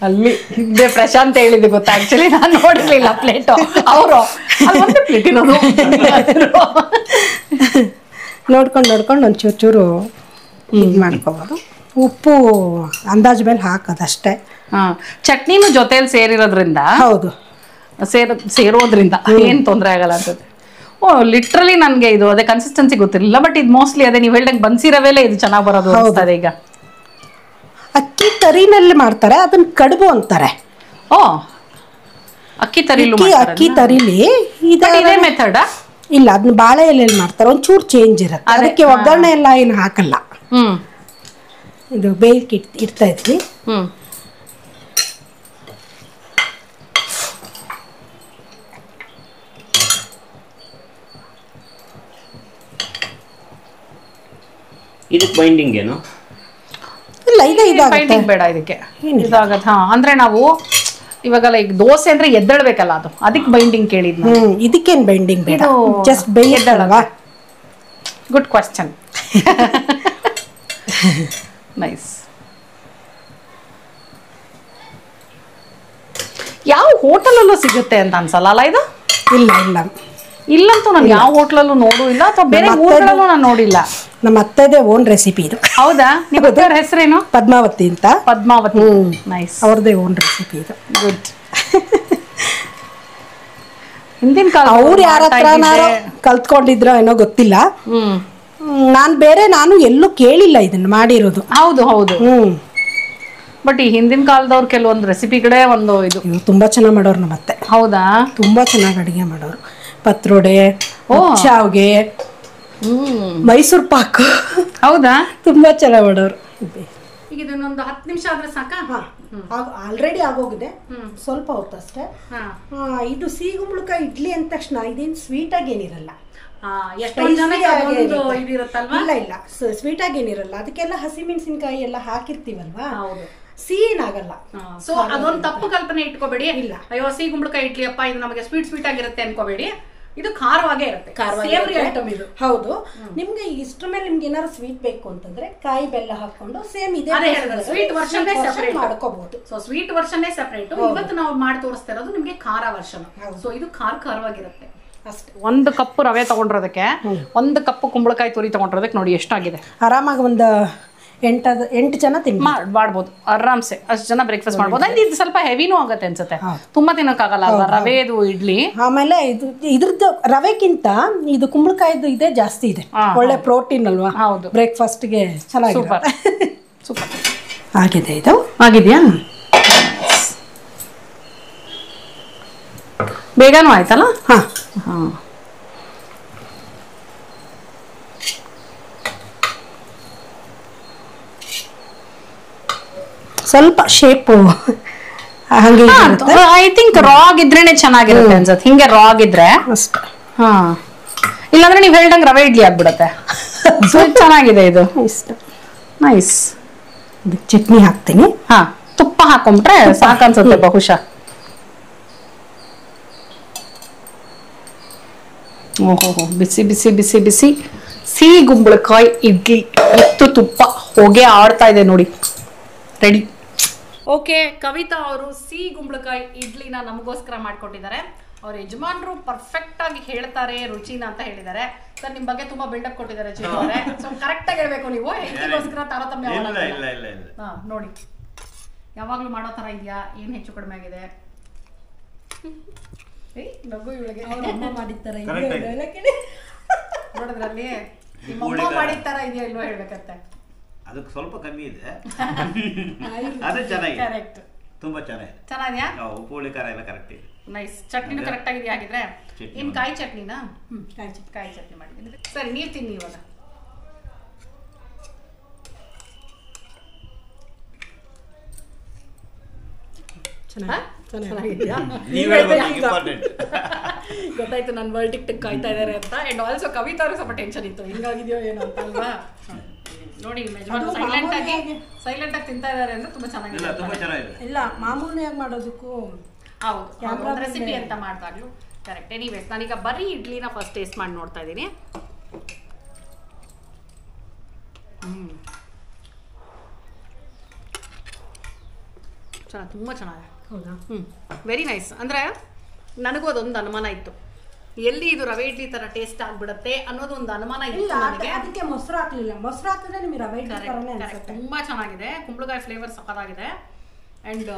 ಅಲ್ಲಿ ಹಿಂದೆ ಪ್ರಶಾಂತ್ ಹೇಳಿದ್ದು ಗೊತ್ತಾ, ಆಕ್ಚುಲಿ ನಾನು ನೋಡಿರ್ಲಿಲ್ಲ ಪ್ಲೇಟು. ಅವರು ಒಂದೇ ಪ್ಲೇಟ್ ಇರೋದು. ನೋಡ್ಕೊಂಡು ಒಂದು ಚೂರು ಇದು ಮಾಡ್ಕೋಬೋದು. ಉಪ್ಪು ಅಂದಾಜು ಮೇಲೆ ಹಾಕೋದಷ್ಟೇ. ಚಟ್ನಿನೂ ಜೊತೆಯಲ್ಲಿ ಸೇರಿರೋದ್ರಿಂದ, ಹೌದು ಸೇರೋದ್ರಿಂದ ಏನು ತೊಂದರೆ ಆಗಲ್ಲ ಅನ್ಸುತ್ತೆ. ಓ ಲಿಟ್ರಲಿ ನನಗೆ ಇದು ಅದೇ ಕನ್ಸಿಸ್ಟೆನ್ಸಿ ಗೊತ್ತಿರಲಿಲ್ಲ. ಬಟ್ ಇದು ಮೋಸ್ಟ್ಲಿ ಅದೇ ನೀವು ಹೇಳ್ದಂಗೆ ಬನ್ಸಿರವೇಲೆ ಇದು ಚೆನ್ನಾಗಿ ಬರೋದು ಅನ್ಸ್ತದೆ. ಈಗ ಅಕ್ಕಿ ತರಿನಲ್ಲಿ ಮಾಡ್ತಾರೆ, ಅದನ್ನ ಕಡುಬು ಅಂತಾರೆ. ಓ ಅಕ್ಕಿ ತರಿಲು ಅಕ್ಕಿ ತರಿಲಿ ಇದೇ ಮೆಥಡ್ ಇಲ್ಲ, ಅದನ್ನ ಬಾಳೆ ಎಲೆಯಲ್ಲಿ ಮಾಡ್ತಾರೆ. ಒಂಚೂರು ಚೇಂಜ್ ಇರುತ್ತೆ. ಅದಕ್ಕೆ ಒಗ್ಗರಣೆ ಎಲ್ಲ ಏನು ಹಾಕಲ್ಲ. ಇದು ಬೇಯಕ್ಕೆ ಇಡ್ತಾ ಇದ್ವಿ. ಇದಕ್ಕೆ ಬೈಂಡಿಂಗ್ ಏನು ಇಲ್ಲ, ಇದಾಗುತ್ತೆ. ಬೈಂಡಿಂಗ್ ಬೇಡ ಇದಕ್ಕೆ. ಇದಾಗತ್ತೆ. ಅಂದ್ರೆ ನಾವು ಇವಾಗ ಲೈಕ್ ದೋಸೆ ಅಂದ್ರೆ ಎದ್ದೇಳ್ಬೇಕಲ್ಲ, ಅದಕ್ಕೆ ಬೈಂಡಿಂಗ್ ಕೇಳಿದ್ನು. ಇದಕ್ಕೇನು ಬೈಂಡಿಂಗ್ ಬೇಡ, ಜಸ್ಟ್ ಬೇಯದಲ್ವಾ. Good question. ನೈಸ್. ಯಾವ ಹೋಟೆಲಲ್ಲೂ ಸಿಗುತ್ತೆ ಅಂತ ಅನ್ಸಲ್ಲ ಅಲ್ಲ ಇದು? ಇಲ್ಲ ಇಲ್ಲಂತೂ ನಾನು ಯಾವ ಹೋಟ್ಲಲ್ಲೂ ನೋಡೂ ಇಲ್ಲ, ಅಥವಾ ಬೇರೆ ಊರುಗಳಲ್ಲೂ ನಾನು ನೋಡಿಲ್ಲ. ನಮ್ಮ ಅತ್ತೆದೇ ಓನ್ ರೆಸಿಪಿ ಇದು. ಹೌದಾ? ನಿಮ್ಮ ಅತ್ತೆಯವ್ರ ಹೆಸರೇನು? ಪದ್ಮಾವತಿ ಅಂತ. ಪದ್ಮಾವತಿ. ನೈಸ್. ಅವ್ರದೇ ಓನ್ ರೆಸಿಪಿ ಇದು. ಗುಡ್. ಹಿಂದಿನ ಕಾಲ ಅವ್ರು ಯಾರ ಹತ್ರನಾರೋ ಕಲ್ತ್ಕೊಂಡಿದ್ರೋ ಏನೋ ಗೊತ್ತಿಲ್ಲ. ನಾನು ಎಲ್ಲೂ ಕೇಳಿಲ್ಲ ಇದನ್ನ ಮಾಡಿರೋದು. ಹೌದು. ಬಟ್ ಈ ಹಿಂದಿನ ಕಾಲದವ್ರು ಕೆಲವೊಂದು ರೆಸಿಪಿಗಳೇ ಒಂದು ಇದು ತುಂಬಾ ಚೆನ್ನಾಗಿ ಮಾಡೋರು ನಮ್ಮ ಅತ್ತೆ. ಹೌದಾ? ತುಂಬಾ ಚೆನ್ನಾಗಿ ಅಡಿಗೆ ಮಾಡೋರು. ಪತ್ರೊಡೆ, ಶಾವ್ಗೆ, ಮೈಸೂರು ಪಾಕು. ಹೌದಾ? ತುಂಬಾ ಚೆನ್ನಾಗಿ ಮಾಡೋರು. ಈಗ ಇದನ್ನೊಂದು 10 ನಿಮಿಷ ಆದ್ರೆ ಸಾಕಾ? ಆಲ್ರೆಡಿ ಆಗೋಗಿದೆ, ಸ್ವಲ್ಪ ಹೊತ್ತಷ್ಟೇ. ಇದು ಸಿಹಿಗುಂಬಳಕಾಯಿ ಇಡ್ಲಿ ಅಂದ ತಕ್ಷಣ ಇದೇನು ಸ್ವೀಟ್ ಆಗಿ ಏನಿರಲ್ಲ. ಇಲ್ಲ ಸ್ವೀಟ್ ಆಗಿ ಏನಿರಲ್ಲ. ಅದಕ್ಕೆಲ್ಲ ಹಸಿಮೆಣಸಿನಕಾಯಿ ಎಲ್ಲ ಹಾಕಿರ್ತೀವಲ್ವಾ, ಸಿಹಿನಾಗಲ್ಲ. ಸೊ ಅದೊಂದು ತಪ್ಪು ಕಲ್ಪನೆ ಇಟ್ಕೋಬೇಡಿ. ಇಲ್ಲ ಅಯ್ಯೋ ಸಿಹಿ ಗುಂಬಳಕಾಯಿ ಇಡ್ಲಿ ಅಪ್ಪ ಇದು ನಮಗೆ ಸ್ವೀಟ್ ಆಗಿರುತ್ತೆ ಅನ್ಕೋಬೇಡಿ. ಇದು ಖಾರವಾಗೇ ಇರುತ್ತೆ. ಐಟಮ್ ಇದು. ಹೌದು. ನಿಮ್ಗೆ ಇಷ್ಟ್ರ ಮೇಲೆ ನಿಮ್ಗೆ ಏನಾದ್ರು ಸ್ವೀಟ್ ಬೇಕು ಅಂತಂದ್ರೆ ಕಾಯಿ ಬೆಲ್ಲ ಹಾಕೊಂಡು ಸೇಮ್ ಇದೆ ಸ್ವೀಟ್ ವರ್ಷನ್ ಮಾಡ್ಕೋಬಹುದು. So sweet version separate. ಇವತ್ತು ನಾವು ಮಾಡಿ ತೋರಿಸ್ತಾ ಇರೋದು ನಿಮ್ಗೆ ಖಾರ ವರ್ಷನ್. ಸೊ ಇದು ಖಾರವಾಗಿರುತ್ತೆ ಅಷ್ಟೇ. 1 ಕಪ್ ರವೆ ತಗೊಂಡಿರೋದಕ್ಕೆ 1 ಕಪ್ ಕುಂಬಳಕಾಯಿ ತುರಿ ತಗೊಂಡಿರೋದಕ್ಕೆ ನೋಡಿ ಎಷ್ಟಾಗಿದೆ. ಆರಾಮಾಗಿ ಒಂದು 8 ಜನ ಮಾಡ್ಬೋದು ಆರಾಮ್ಸೆ. ಅಷ್ಟು ಜನ ಬ್ರೇಕ್ಫಾಸ್ಟ್ ಮಾಡ್ಬೋದು. ಇದು ಸ್ವಲ್ಪ ಹೆವಿನೂ ಆಗುತ್ತೆ ಅನ್ಸುತ್ತೆ, ತುಂಬಾ ತಿನ್ನೋಕ್ಕಾಗಲ್ಲ ಅಲ್ವಾ ರವೆದು ಇಡ್ಲಿ. ಆಮೇಲೆ ಇದ್ರದ್ದು ರವೆಕ್ಕಿಂತ ಇದು ಕುಂಬಳಕಾಯಿದು ಇದೆ ಜಾಸ್ತಿ ಇದೆ. ಒಳ್ಳೆ ಪ್ರೋಟೀನ್ ಅಲ್ವಾ. ಹೌದು. ಬ್ರೇಕ್ಫಾಸ್ಟ್ಗೆ ಚೆನ್ನಾಗಿ ಸೂಪರ್ ಆಗಿದೆ. ಇದು ಆಗಿದೆಯಾ? ಬೇಗನೂ ಆಯ್ತಲ್ಲ? ಹಾಂ. ಸ್ವಲ್ಪ ಶೇಪು ಹಾಗೆ ಐ ಥಿಂಕ್ ರಾಗ್ ಇದ್ರೇನೆ ಚೆನ್ನಾಗಿರುತ್ತೆ ಅನ್ಸತ್ತೆ. ಹಿಂಗೆ ರಾಗ್ ಇದ್ರೆ ಅಷ್ಟೇ. ಇಲ್ಲಾಂದ್ರೆ ನೀವು ಹೇಳ್ದಂಗೆ ರವೆ ಇಡ್ಲಿ ಆಗ್ಬಿಡತ್ತೆ. ಚೆನ್ನಾಗಿದೆ ಇದು. ನೈಸ್. ಚಟ್ನಿ ಹಾಕ್ತೀನಿ. ತುಪ್ಪ ಹಾಕೊಂಡ್ರೆ ಸಾಕನ್ಸುತ್ತೆ ಬಹುಶಃ. ಓಹೋ ಬಿಸಿ ಬಿಸಿ ಬಿಸಿ ಬಿಸಿ ಸಿಹಿ ಗುಂಬಳಕಾಯಿ ಇಡ್ಲಿ. ಎಷ್ಟು ತುಪ್ಪ ಹೊಗೆ ಆಡ್ತಾ ಇದೆ ನೋಡಿ. ರೆಡಿ. ಓಕೆ, ಕವಿತಾ ಅವರು ಸಿಹಿ ಗುಂಬಳಕಾಯಿ ಇಡ್ಲಿನ ನಮಗೋಸ್ಕರ ಮಾಡ್ಕೊಟ್ಟಿದ್ದಾರೆ. ಅವ್ರ ಯಜಮಾನ್ರು ಪರ್ಫೆಕ್ಟ್ ಆಗಿ ಹೇಳ್ತಾರೆ ರುಚಿನ ಅಂತ ಹೇಳಿದ್ದಾರೆ. ಸರ್ ನಿಮ್ ಬಗ್ಗೆ ತುಂಬಾ ಬಿಲ್ಡಪ್ ಕೊಟ್ಟಿದ್ದಾರೆ ಜೀವನವರೇ. ಸೊ ಕರೆಕ್ಟ್ ಆಗಿ ಹೇಳ್ಬೇಕು ನೀವು. ಹೆಂಡತಿಗೋಸ್ಕರ ತಾರತಮ್ಯ ನೋಡಿ. ಯಾವಾಗ್ಲೂ ಮಾಡೋ ತರ ಇದೆಯಾ? ಏನ್ ಹೆಚ್ಚು ಕಡಿಮೆ ಆಗಿದೆ? ನಗು ಇವಳಿಗೆ. ಅಮ್ಮ ಮಾಡಿರ್ತಾರೆ ನೋಡಿದ್ರಲ್ಲಿ ನಿಮ್ಮಮ್ಮ ಮಾಡಿದ ತರ ಇದೆಯಾ ಇಲ್ವಾ ಹೇಳ್ಬೇಕಂತೆ. ಅದಕ್ಕೆ ಸ್ವಲ್ಪ ಕಮ್ಮಿ ಇದೆ. ಅದು ಚೆನ್ನಾಗಿದೆ. ಕರೆಕ್ಟ್. ತುಂಬಾ ಚೆನ್ನಾಗಿದೆ. ಚೆನ್ನಾಗಿದೆಯಾ? ಉಪ್ಪು ಹುಳಿ ಖಾರ ಎಲ್ಲ ಕರೆಕ್ಟ್ ಇದೆ. ನೈಸ್. ಚಟ್ನಿನೂ ಕರೆಕ್ಟ್ ಆಗಿದೆ. ಹಾಗಿದ್ರೆ ಏನ್ ಕಾಯಿ ಚಟ್ನಿನಾ? ಕಾಯಿ ಚಟ್ನಿ ಮಾಡಿದ್ದೀನಿ. ಸರಿ ನೀವ್ ತಿನ್ನಿ ಇವಾಗ. ಗೊತ್ತಾಯ್ತು ನನ್ನ ವರ್ಡಿಕ್ಟ್ ಕಾಯ್ತಾ ಇದಾರೆ ಅಂತ. ಅಂಡ್ ಆಲ್ಸೋ ಕವಿತಾ ಅವ್ರಿಗೆ ಸ್ವಲ್ಪ ಟೆನ್ಷನ್ ಇತ್ತು, ಹಿಂಗಾಗಿದೆಯೋ ಏನೋ ಅಂತ ಅಲ್ವಾ. ನೋಡಿ ಸೈಲೆಂಟ್ ಆಗಿ ತಿಂತಾ ಇದಾರೆ ಅಂದ್ರೆ ತುಂಬಾ ಚೆನ್ನಾಗಿದೆ. ತುಂಬಾ ಚೆನ್ನಾಗಿದೆ. ಇಲ್ಲ ಮಾಮೂಲಿಯಾಗಿ ಮಾಡೋದಕ್ಕೂ ಹೌದು ರೆಸಿಪಿ ಅಂತ ಮಾಡ್ದಾಗ್ಲು ಕರೆಕ್ಟ್. ಎನಿವೇಸ್ ನಾನೀಗ ಬರೀ ಇಡ್ಲಿನ ಫಸ್ಟ್ ಟೇಸ್ಟ್ ಮಾಡಿ ನೋಡ್ತಾ ಇದ್ದೀನಿ. ತುಂಬ ಚೆನ್ನಾಗಿದೆ. ಹೌದಾ? Very nice. ಅಂದರೆ ನನಗೂ ಅದೊಂದು ಅನುಮಾನ ಇತ್ತು, ಎಲ್ಲಿ ಇದು ರವೆ ಇಡ್ಲಿ ತರ ಟೇಸ್ಟ್ ಆಗ್ಬಿಡುತ್ತೆ ಅನ್ನೋದು ಒಂದು ಅನುಮಾನ ಇತ್ತು ನನಗೆ. ಅದಕ್ಕೆ ಮೊಸರು ಹಾಕ್ಲಿಲ್ಲ. ಮೊಸರು ಹಾಕಿದ್ರೆ ನಿಮಗೆ ರವೆ ಇಡ್ಲಿ ತರನೇ ಅನ್ಸುತ್ತೆ. ತುಂಬಾ ಚೆನ್ನಾಗಿದೆ. ಕುಂಬಳಕಾಯಿ ಫ್ಲೇವರ್ ಸಖತ್ತಾಗಿದೆ ಅಂಡ್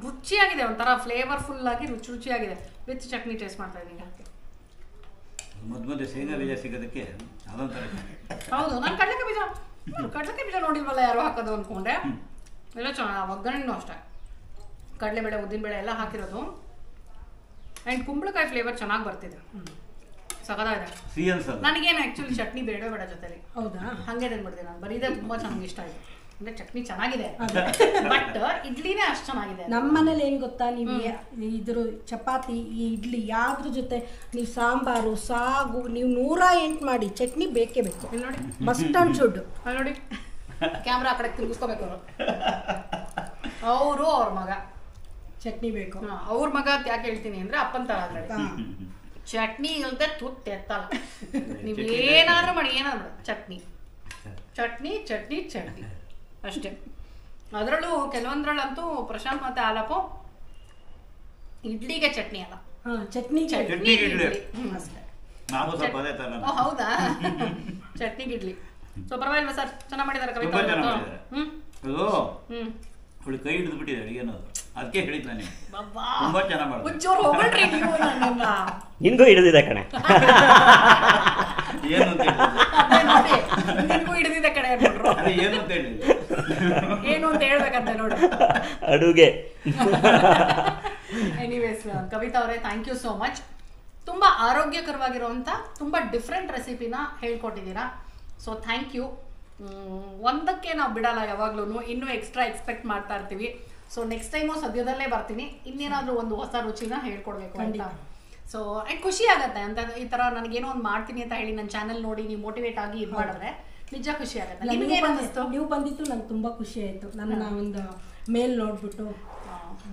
ರುಚಿಯಾಗಿದೆ, ಒಂಥರ ಫ್ಲೇವರ್ಫುಲ್ ಆಗಿ ರುಚಿಯಾಗಿದೆ. ವಿತ್ ಚಟ್ನಿ ಟೇಸ್ಟ್ ಮಾಡ್ತಾ ಇದ್ದೀನಿ. ಮಧ್ಯ ಶೇಂಗಾ ಬೀಜ ಸಿಗೋದಕ್ಕೆ ಅದೊಂಥರ. ಹೌದು, ನಾನು ಕಡಲೆಕಾಯಿ ಬೀಜ ನೋಡಿಲ್ವಲ್ಲ ಯಾರು ಹಾಕೋದು ಅಂದ್ಕೊಂಡೆ. ಎಲ್ಲ ಚೆನ್ನಾಗಿ, ಒಗ್ಗರಣೆನೂ ಅಷ್ಟೇ ಕಡಲೆಬೇಳೆ ಉದ್ದಿನಬೇಳೆ ಎಲ್ಲ ಹಾಕಿರೋದು ಆ್ಯಂಡ್ ಕುಂಬಳಕಾಯಿ ಫ್ಲೇವರ್ ಚೆನ್ನಾಗಿ ಬರ್ತಿದೆ, ಸಖತ್ತಾಗಿದೆ. ನನಗೇನು ಆ್ಯಕ್ಚುಲಿ ಚಟ್ನಿ ಬೇಡ ಜೊತೆಲಿ. ಹೌದಾ? ಹಾಗೆ ತಂದ್ಬಿಡ್ತೀನಿ ನಾನು. ಬರೀದೇ ತುಂಬ ಚೆನ್ನಾಗಿ ಇಷ್ಟ ಆಯಿತು. ಅಂದರೆ ಚಟ್ನಿ ಚೆನ್ನಾಗಿದೆ ಬಟ್ ಇಡ್ಲಿನೇ ಅಷ್ಟು ಚೆನ್ನಾಗಿದೆ. ನಮ್ಮ ಮನೇಲಿ ಏನು ಗೊತ್ತಾ, ನೀವು ಇದ್ರ ಚಪಾತಿ ಈ ಇಡ್ಲಿ ಯಾವ್ದ್ರ ಜೊತೆ ನೀವು ಸಾಂಬಾರು ಸಾಗು ನೀವು 108 ಮಾಡಿ ಚಟ್ನಿ ಬೇಕೇ ಬೇಕು. ನೋಡಿ ಮಸ್ಟ್ ಅಂಡ್ ಶುಡ್. ನೋಡಿ ಕ್ಯಾಮ್ರಾ ಆ ಕಡೆ ತಿರುಗಿಸ್ಕೋಬೇಕು. ಅವರು ಅವ್ರ ಮಗ ಚಟ್ನಿ ಬೇಕು. ಅವ್ರ ಮಗ ಅಂತ ಯಾಕೆ ಹೇಳ್ತೀನಿ ಅಂದ್ರೆ ಅಪ್ಪನ ತರ ಚಟ್ನಿ ಇಲ್ಲದೆ ತುತ್ತು ಎತ್ತಲ್ಲ. ನೀವು ಏನಾದ್ರೂ ಮಾಡಿ ಏನಾದ್ರು ಚಟ್ನಿ ಚಟ್ನಿ ಚಟ್ನಿ ಚಟ್ನಿ ಅಷ್ಟೇ. ಅದರಲ್ಲೂ ಕೆಲವೊಂದ್ರಲ್ಲಂತೂ ಪ್ರಶಾಂತ್ ಮತ್ತೆ ಆಲಪು ಇಡ್ಲಿಗೆ ಚಟ್ನಿ ಅಲ್ಲ, ಚಟ್ನಿ ಚಟ್ನಿ ಇಡ್ಲಿ ಅಷ್ಟೇ. ಹೌದಾ? ಚಟ್ನಿಗೆ ಇಡ್ಲಿ. ಸೊ ಪರವಾಗಿಲ್ವಾ ಸರ್? ಚೆನ್ನಾಗಿ ಮಾಡಿದಾರೆ ಕವಿತಾ. ಅವಳು ಕೈ ಹಿಡಿದು ಬಿಟ್ಟಿದೆ ಅಡಿಗೆ ಅನ್ನೋದು, ಅದಕ್ಕೆ ಹೇಳಿದ್ ನಾನು ತುಂಬಾ ಚೆನ್ನಾಗಿ ಮಾಡ್ತೀನಿ. ಒಂಚೂರು ಹೊಗಳ್ರಿ ನೀವು ನನ್ನನ್ನ. ನಿನ್ಗೂ ಹಿಡಿದಿದೆ ಕಣೆ. ಏನು ಅಂತ ನೋಡಿ, ನಿನ್ಗೂ ಹಿಡಿದಿದೆ ಕಡೆ ಅಂದ್ಬಿಟ್ರು. ಏನು ಅಂತ ಹೇಳಿಲ್ಲ, ಏನು ಅಂತ ಹೇಳ್ಬೇಕಂತೆ ನೋಡಿ ಅಡುಗೆ. ಎನಿವೇಸ್ ಕವಿತಾ ಅವರೇ, ಥ್ಯಾಂಕ್ ಯು ಸೋ ಮಚ್. ತುಂಬಾ ಆರೋಗ್ಯಕರವಾಗಿರುವಂತ ತುಂಬಾ ಡಿಫ್ರೆಂಟ್ ರೆಸಿಪಿನ ಹೇಳ್ಕೊಟ್ಟಿದ್ದೀರಾ. So thank you. ಒಂದಕ್ಕೆ ನಾವು ಬಿಡಲ್ಲ, ಯಾವಾಗ್ಲೂ ಇನ್ನೂ ಎಕ್ಸ್ಟ್ರಾ ಎಕ್ಸ್ಪೆಕ್ಟ್ ಮಾಡ್ತಾ ಇರ್ತೀವಿ. ಸೊ ನೆಕ್ಸ್ಟ್ ಟೈಮು ಸದ್ಯದಲ್ಲೇ ಬರ್ತೀನಿ, ಇನ್ನೇನಾದ್ರೂ ಒಂದು ಹೊಸ ರುಚಿನ ಹೇಳ್ಕೊಡ್ಬೇಕು ಅಂತ. ಸೊ ಖುಷಿ ಆಗತ್ತೆ ಅಂತ ಈ ತರ ನನಗೇನೋ ಒಂದು ಮಾಡ್ತೀನಿ ಅಂತ ಹೇಳಿ ನನ್ನ ಚಾನಲ್ ನೋಡಿ ನೀವು ಮೋಟಿವೇಟ್ ಆಗಿ ಇದು ಮಾಡಿದ್ರೆ ನಿಜ ಖುಷಿ ಆಗುತ್ತೆ. ನೀವು ಬಂದಿತ್ತು ನಂಗೆ ತುಂಬಾ ಖುಷಿ ಆಯ್ತು. ನನ್ನ ಒಂದು ಮೇಲ್ ನೋಡ್ಬಿಟ್ಟು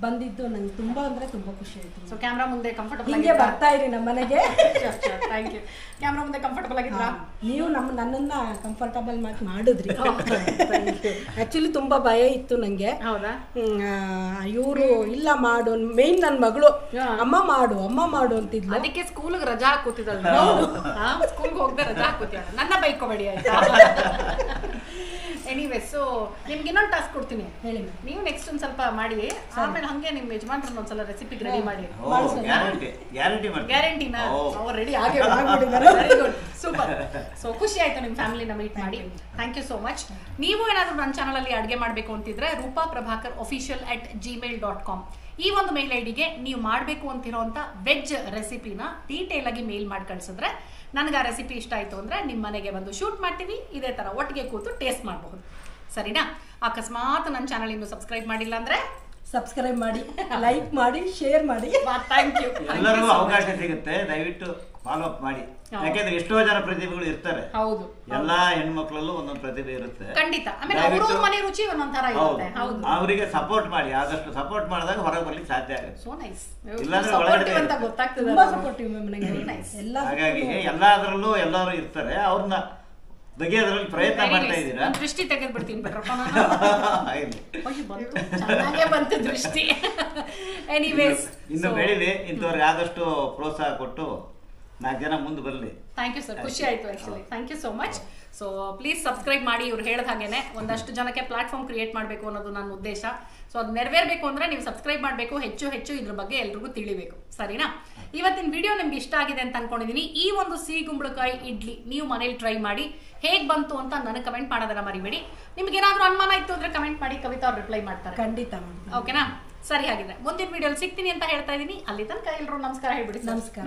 ಬಂದಿದ್ದು ನಂಗೆ ತುಂಬಾ ಅಂದ್ರೆ ತುಂಬಾ ಖುಷಿ ಆಯ್ತು. ಸೊ ಕ್ಯಾಮ್ರಾ ಮುಂದೆ ಕಂಫರ್ಟಬಲ್ ಆಗಿ ಬರ್ತಾ ಇರಿ ನಮ್ಮ ಮನೆಗೆ. Thank you. ಕ್ಯಾಮ್ರಾ ಮುಂದೆ ಕಂಫರ್ಟಬಲ್ ಆಗಿದ್ರಾ? ನೀವು ನನ್ನನ್ನ ಕಂಫರ್ಟಬಲ್ ಮಾಡಿದ್ರಿ. ಆಕ್ಚುಲಿ ತುಂಬಾ ಭಯ ಇತ್ತು ನಂಗೆ. ಹೌದಾ? ಇವರು ಇಲ್ಲ ಮಾಡು, ಮೇನ್ ನನ್ನ ಮಗಳು ಅಮ್ಮ ಮಾಡು ಅಂತಿದ್ಲು. ಅದಕ್ಕೆ ಸ್ಕೂಲ್ಗೆ ರಜಾ ಹಾಕುತ್ತಿದ್ದಲ್ಲ, ಸ್ಕೂಲ್ಗೆ ಹೋಗದೆ ರಜಾ ಹಾಕುತ್ತಿದ್ದ. ನನ್ನ ಬೈಕೋಬೇಡಿ ಆಯ್ತಾ? ಎನಿವೇಸ್, ಸೊ ನಿಮ್ಗೆ ಇನ್ನೊಂದು ಟಾಸ್ಕ್ ಕೊಡ್ತೀನಿ, ಹೇಳಿ. ನೀವು ನೆಕ್ಸ್ಟ್ ಒಂದು ಸ್ವಲ್ಪ ಮಾಡಿ, ಆಮೇಲೆ ಹಂಗೆ ನಿಮ್ಮ ಯಜಮಾನ್ರನ್ನ ಒಂದ್ಸಲ ರೆಸಿಪಿ ರೆಡಿ ಮಾಡಿ. ಗ್ಯಾರಂಟಿನಾ? ಅವ್ರು ರೆಡಿ ಆಗಿ ವೆರಿ ಗುಡ್, ಸೂಪರ್. ಸೊ ಖುಷಿ ಆಯ್ತು ನಿಮ್ಮ ಫ್ಯಾಮಿಲಿನ ಮೀಟ್ ಮಾಡಿ. Thank you so much. ನೀವು ಏನಾದರೂ ನನ್ನ ಚಾನಲಲ್ಲಿ ಅಡುಗೆ ಮಾಡಬೇಕು ಅಂತಿದ್ರೆ rupaprabhakar@gmail.com ಈ ಒಂದು ಮೇಲ್ ಐಡಿಗೆ ನೀವು ಮಾಡಬೇಕು ಅಂತಿರೋಂಥ ವೆಜ್ ರೆಸಿಪಿನ ಡೀಟೇಲ್ ಆಗಿ ಮೇಲ್ ಮಾಡಿ ಕಳಿಸಿದ್ರೆ ನನಗೆ ಆ ರೆಸಿಪಿ ಇಷ್ಟ ಆಯಿತು ಅಂದರೆ ನಿಮ್ಮ ಮನೆಗೆ ಬಂದು ಶೂಟ್ ಮಾಡ್ತೀವಿ. ಇದೇ ಥರ ಒಟ್ಟಿಗೆ ಕೂತು ಟೇಸ್ಟ್ ಮಾಡಬಹುದು. ಸರಿನಾ? ಅಕಸ್ಮಾತ್ ನನ್ನ ಚಾನಲ್ ಇನ್ನೂ ಸಬ್ಸ್ಕ್ರೈಬ್ ಮಾಡಿಲ್ಲ ಅಂದರೆ ಸಬ್ಸ್ಕ್ರೈಬ್ ಮಾಡಿ, ಲೈಕ್ ಮಾಡಿ, ಶೇರ್ ಮಾಡಿ. Thank you. ಎಲ್ಲರಿಗೂ ಅವಕಾಶ ಸಿಗುತ್ತೆ, ದಯವಿಟ್ಟು ಫಾಲೋ ಅಪ್ ಮಾಡಿ. ಯಾಕೆಂದ್ರೆ ಎಷ್ಟೋ ಜನ ಪ್ರತಿಭೆಗಳು ಇರ್ತಾರೆ. ಹೌದು, ಎಲ್ಲಾ ಹೆಣ್ಮಕ್ಳಲ್ಲೂ ಒಂದೊಂದು ಪ್ರತಿಭೆ ಇರುತ್ತೆ. ಖಂಡಿತ. ಆಮೇಲೆ ಅವ್ರ ಮನೆ ರುಚಿ ಒಂದೊಂದರ ಇರುತ್ತೆ. ಹೌದು, ಅವರಿಗೆ ಸಪೋರ್ಟ್ ಮಾಡಿ. ಆದಷ್ಟು ಸಪೋರ್ಟ್ ಮಾಡಿದಾಗ ಹೊರಗೆ ಬರ್ಲಿಕ್ಕೆ ಸಾಧ್ಯ ಆಗುತ್ತೆ. So nice. ಇಲ್ಲಾಂದ್ರೆ ಒಳಗಡೆ ಅಂತ ಗೊತ್ತಾಗ್ತದೆ. ತುಂಬಾ ಸಪೋರ್ಟಿವ್ ಮ್ಯಾಮ್ ನನಗೆ. ಹಾಗಾಗಿ ಎಲ್ಲಾದ್ರಲ್ಲೂ ಎಲ್ಲರೂ ಇರ್ತಾರೆ, ಅವ್ರನ್ನ ಬಗೆಯೋದ್ರಲ್ಲಿ ಪ್ರಯತ್ನ ಮಾಡ್ತಾ ಇದ್ದೀರಾ. ದೃಷ್ಟಿ ತೆಗೆದ್ಬಿಡ್ತೀನಿ ಬಿಟ್ರಪ್ಪ ನಾನು. ಚೆನ್ನಾಗೇ ಬಂತು ದೃಷ್ಟಿ. ಎನಿವೇಸ್, ಇನ್ನು ಬೆಳಿಲಿ, ಇಂಥವ್ರಿಗೆ ಆದಷ್ಟು ಪ್ರೋತ್ಸಾಹ ಕೊಟ್ಟು 4 ಜನ ಮುಂದೆ ಬರಲಿ. ಥ್ಯಾಂಕ್ ಯು ಸರ್, ಖುಷಿ ಆಯ್ತು actually. Thank you so much. So please subscribe ಮಾಡಿ. ಇವ್ರು ಹೇಳಿದ ಹಾಗೇನೆ ಒಂದಷ್ಟು ಜನಕ್ಕೆ ಪ್ಲಾಟ್ಫಾರ್ಮ್ ಕ್ರಿಯೇಟ್ ಮಾಡಬೇಕು ಅನ್ನೋದು ನನ್ನ ಉದ್ದೇಶ. ಸೊ ಅದು ನೆರವೇರಬೇಕು ಅಂದ್ರೆ ನೀವು ಸಬ್ಸ್ಕ್ರೈಬ್ ಮಾಡಬೇಕು, ಹೆಚ್ಚು ಇದ್ರ ಬಗ್ಗೆ ಎಲ್ರಿಗೂ ತಿಳಿಬೇಕು. ಸರಿನಾ? ಇವತ್ತಿನ ವಿಡಿಯೋ ನಿಮ್ಗೆ ಇಷ್ಟ ಆಗಿದೆ ಅಂತ ಅನ್ಕೊಂಡಿದೀನಿ. ಈ ಒಂದು ಸಿಹಿ ಕುಂಬಳಕಾಯಿ ಇಡ್ಲಿ ನೀವು ಮನೇಲಿ ಟ್ರೈ ಮಾಡಿ, ಹೇಗ್ ಬಂತು ಅಂತ ನನಗೆ ಕಮೆಂಟ್ ಮಾಡೋದನ್ನ ಮರಿಬೇಡಿ. ನಿಮ್ಗೆ ಏನಾದ್ರೂ ಅನುಮಾನ ಇತ್ತು ಅಂದ್ರೆ ಕಮೆಂಟ್ ಮಾಡಿ, ಕವಿತಾ ಅವ್ರು ರಿಪ್ಲೈ ಮಾಡ್ತಾರೆ. ಖಂಡಿತ. ಓಕೆನಾ? ಸರಿ, ಹಾಗಿದ್ರೆ ಮುಂದಿನ ವಿಡಿಯೋಲಿ ಸಿಗ್ತೀನಿ ಅಂತ ಹೇಳ್ತಾ ಇದ್ದೀನಿ. ಅಲ್ಲಿ ತನಕ ಎಲ್ಲರೂ ನಮಸ್ಕಾರ ಹೇಳ್ಬಿಡಿ. ನಮಸ್ಕಾರ.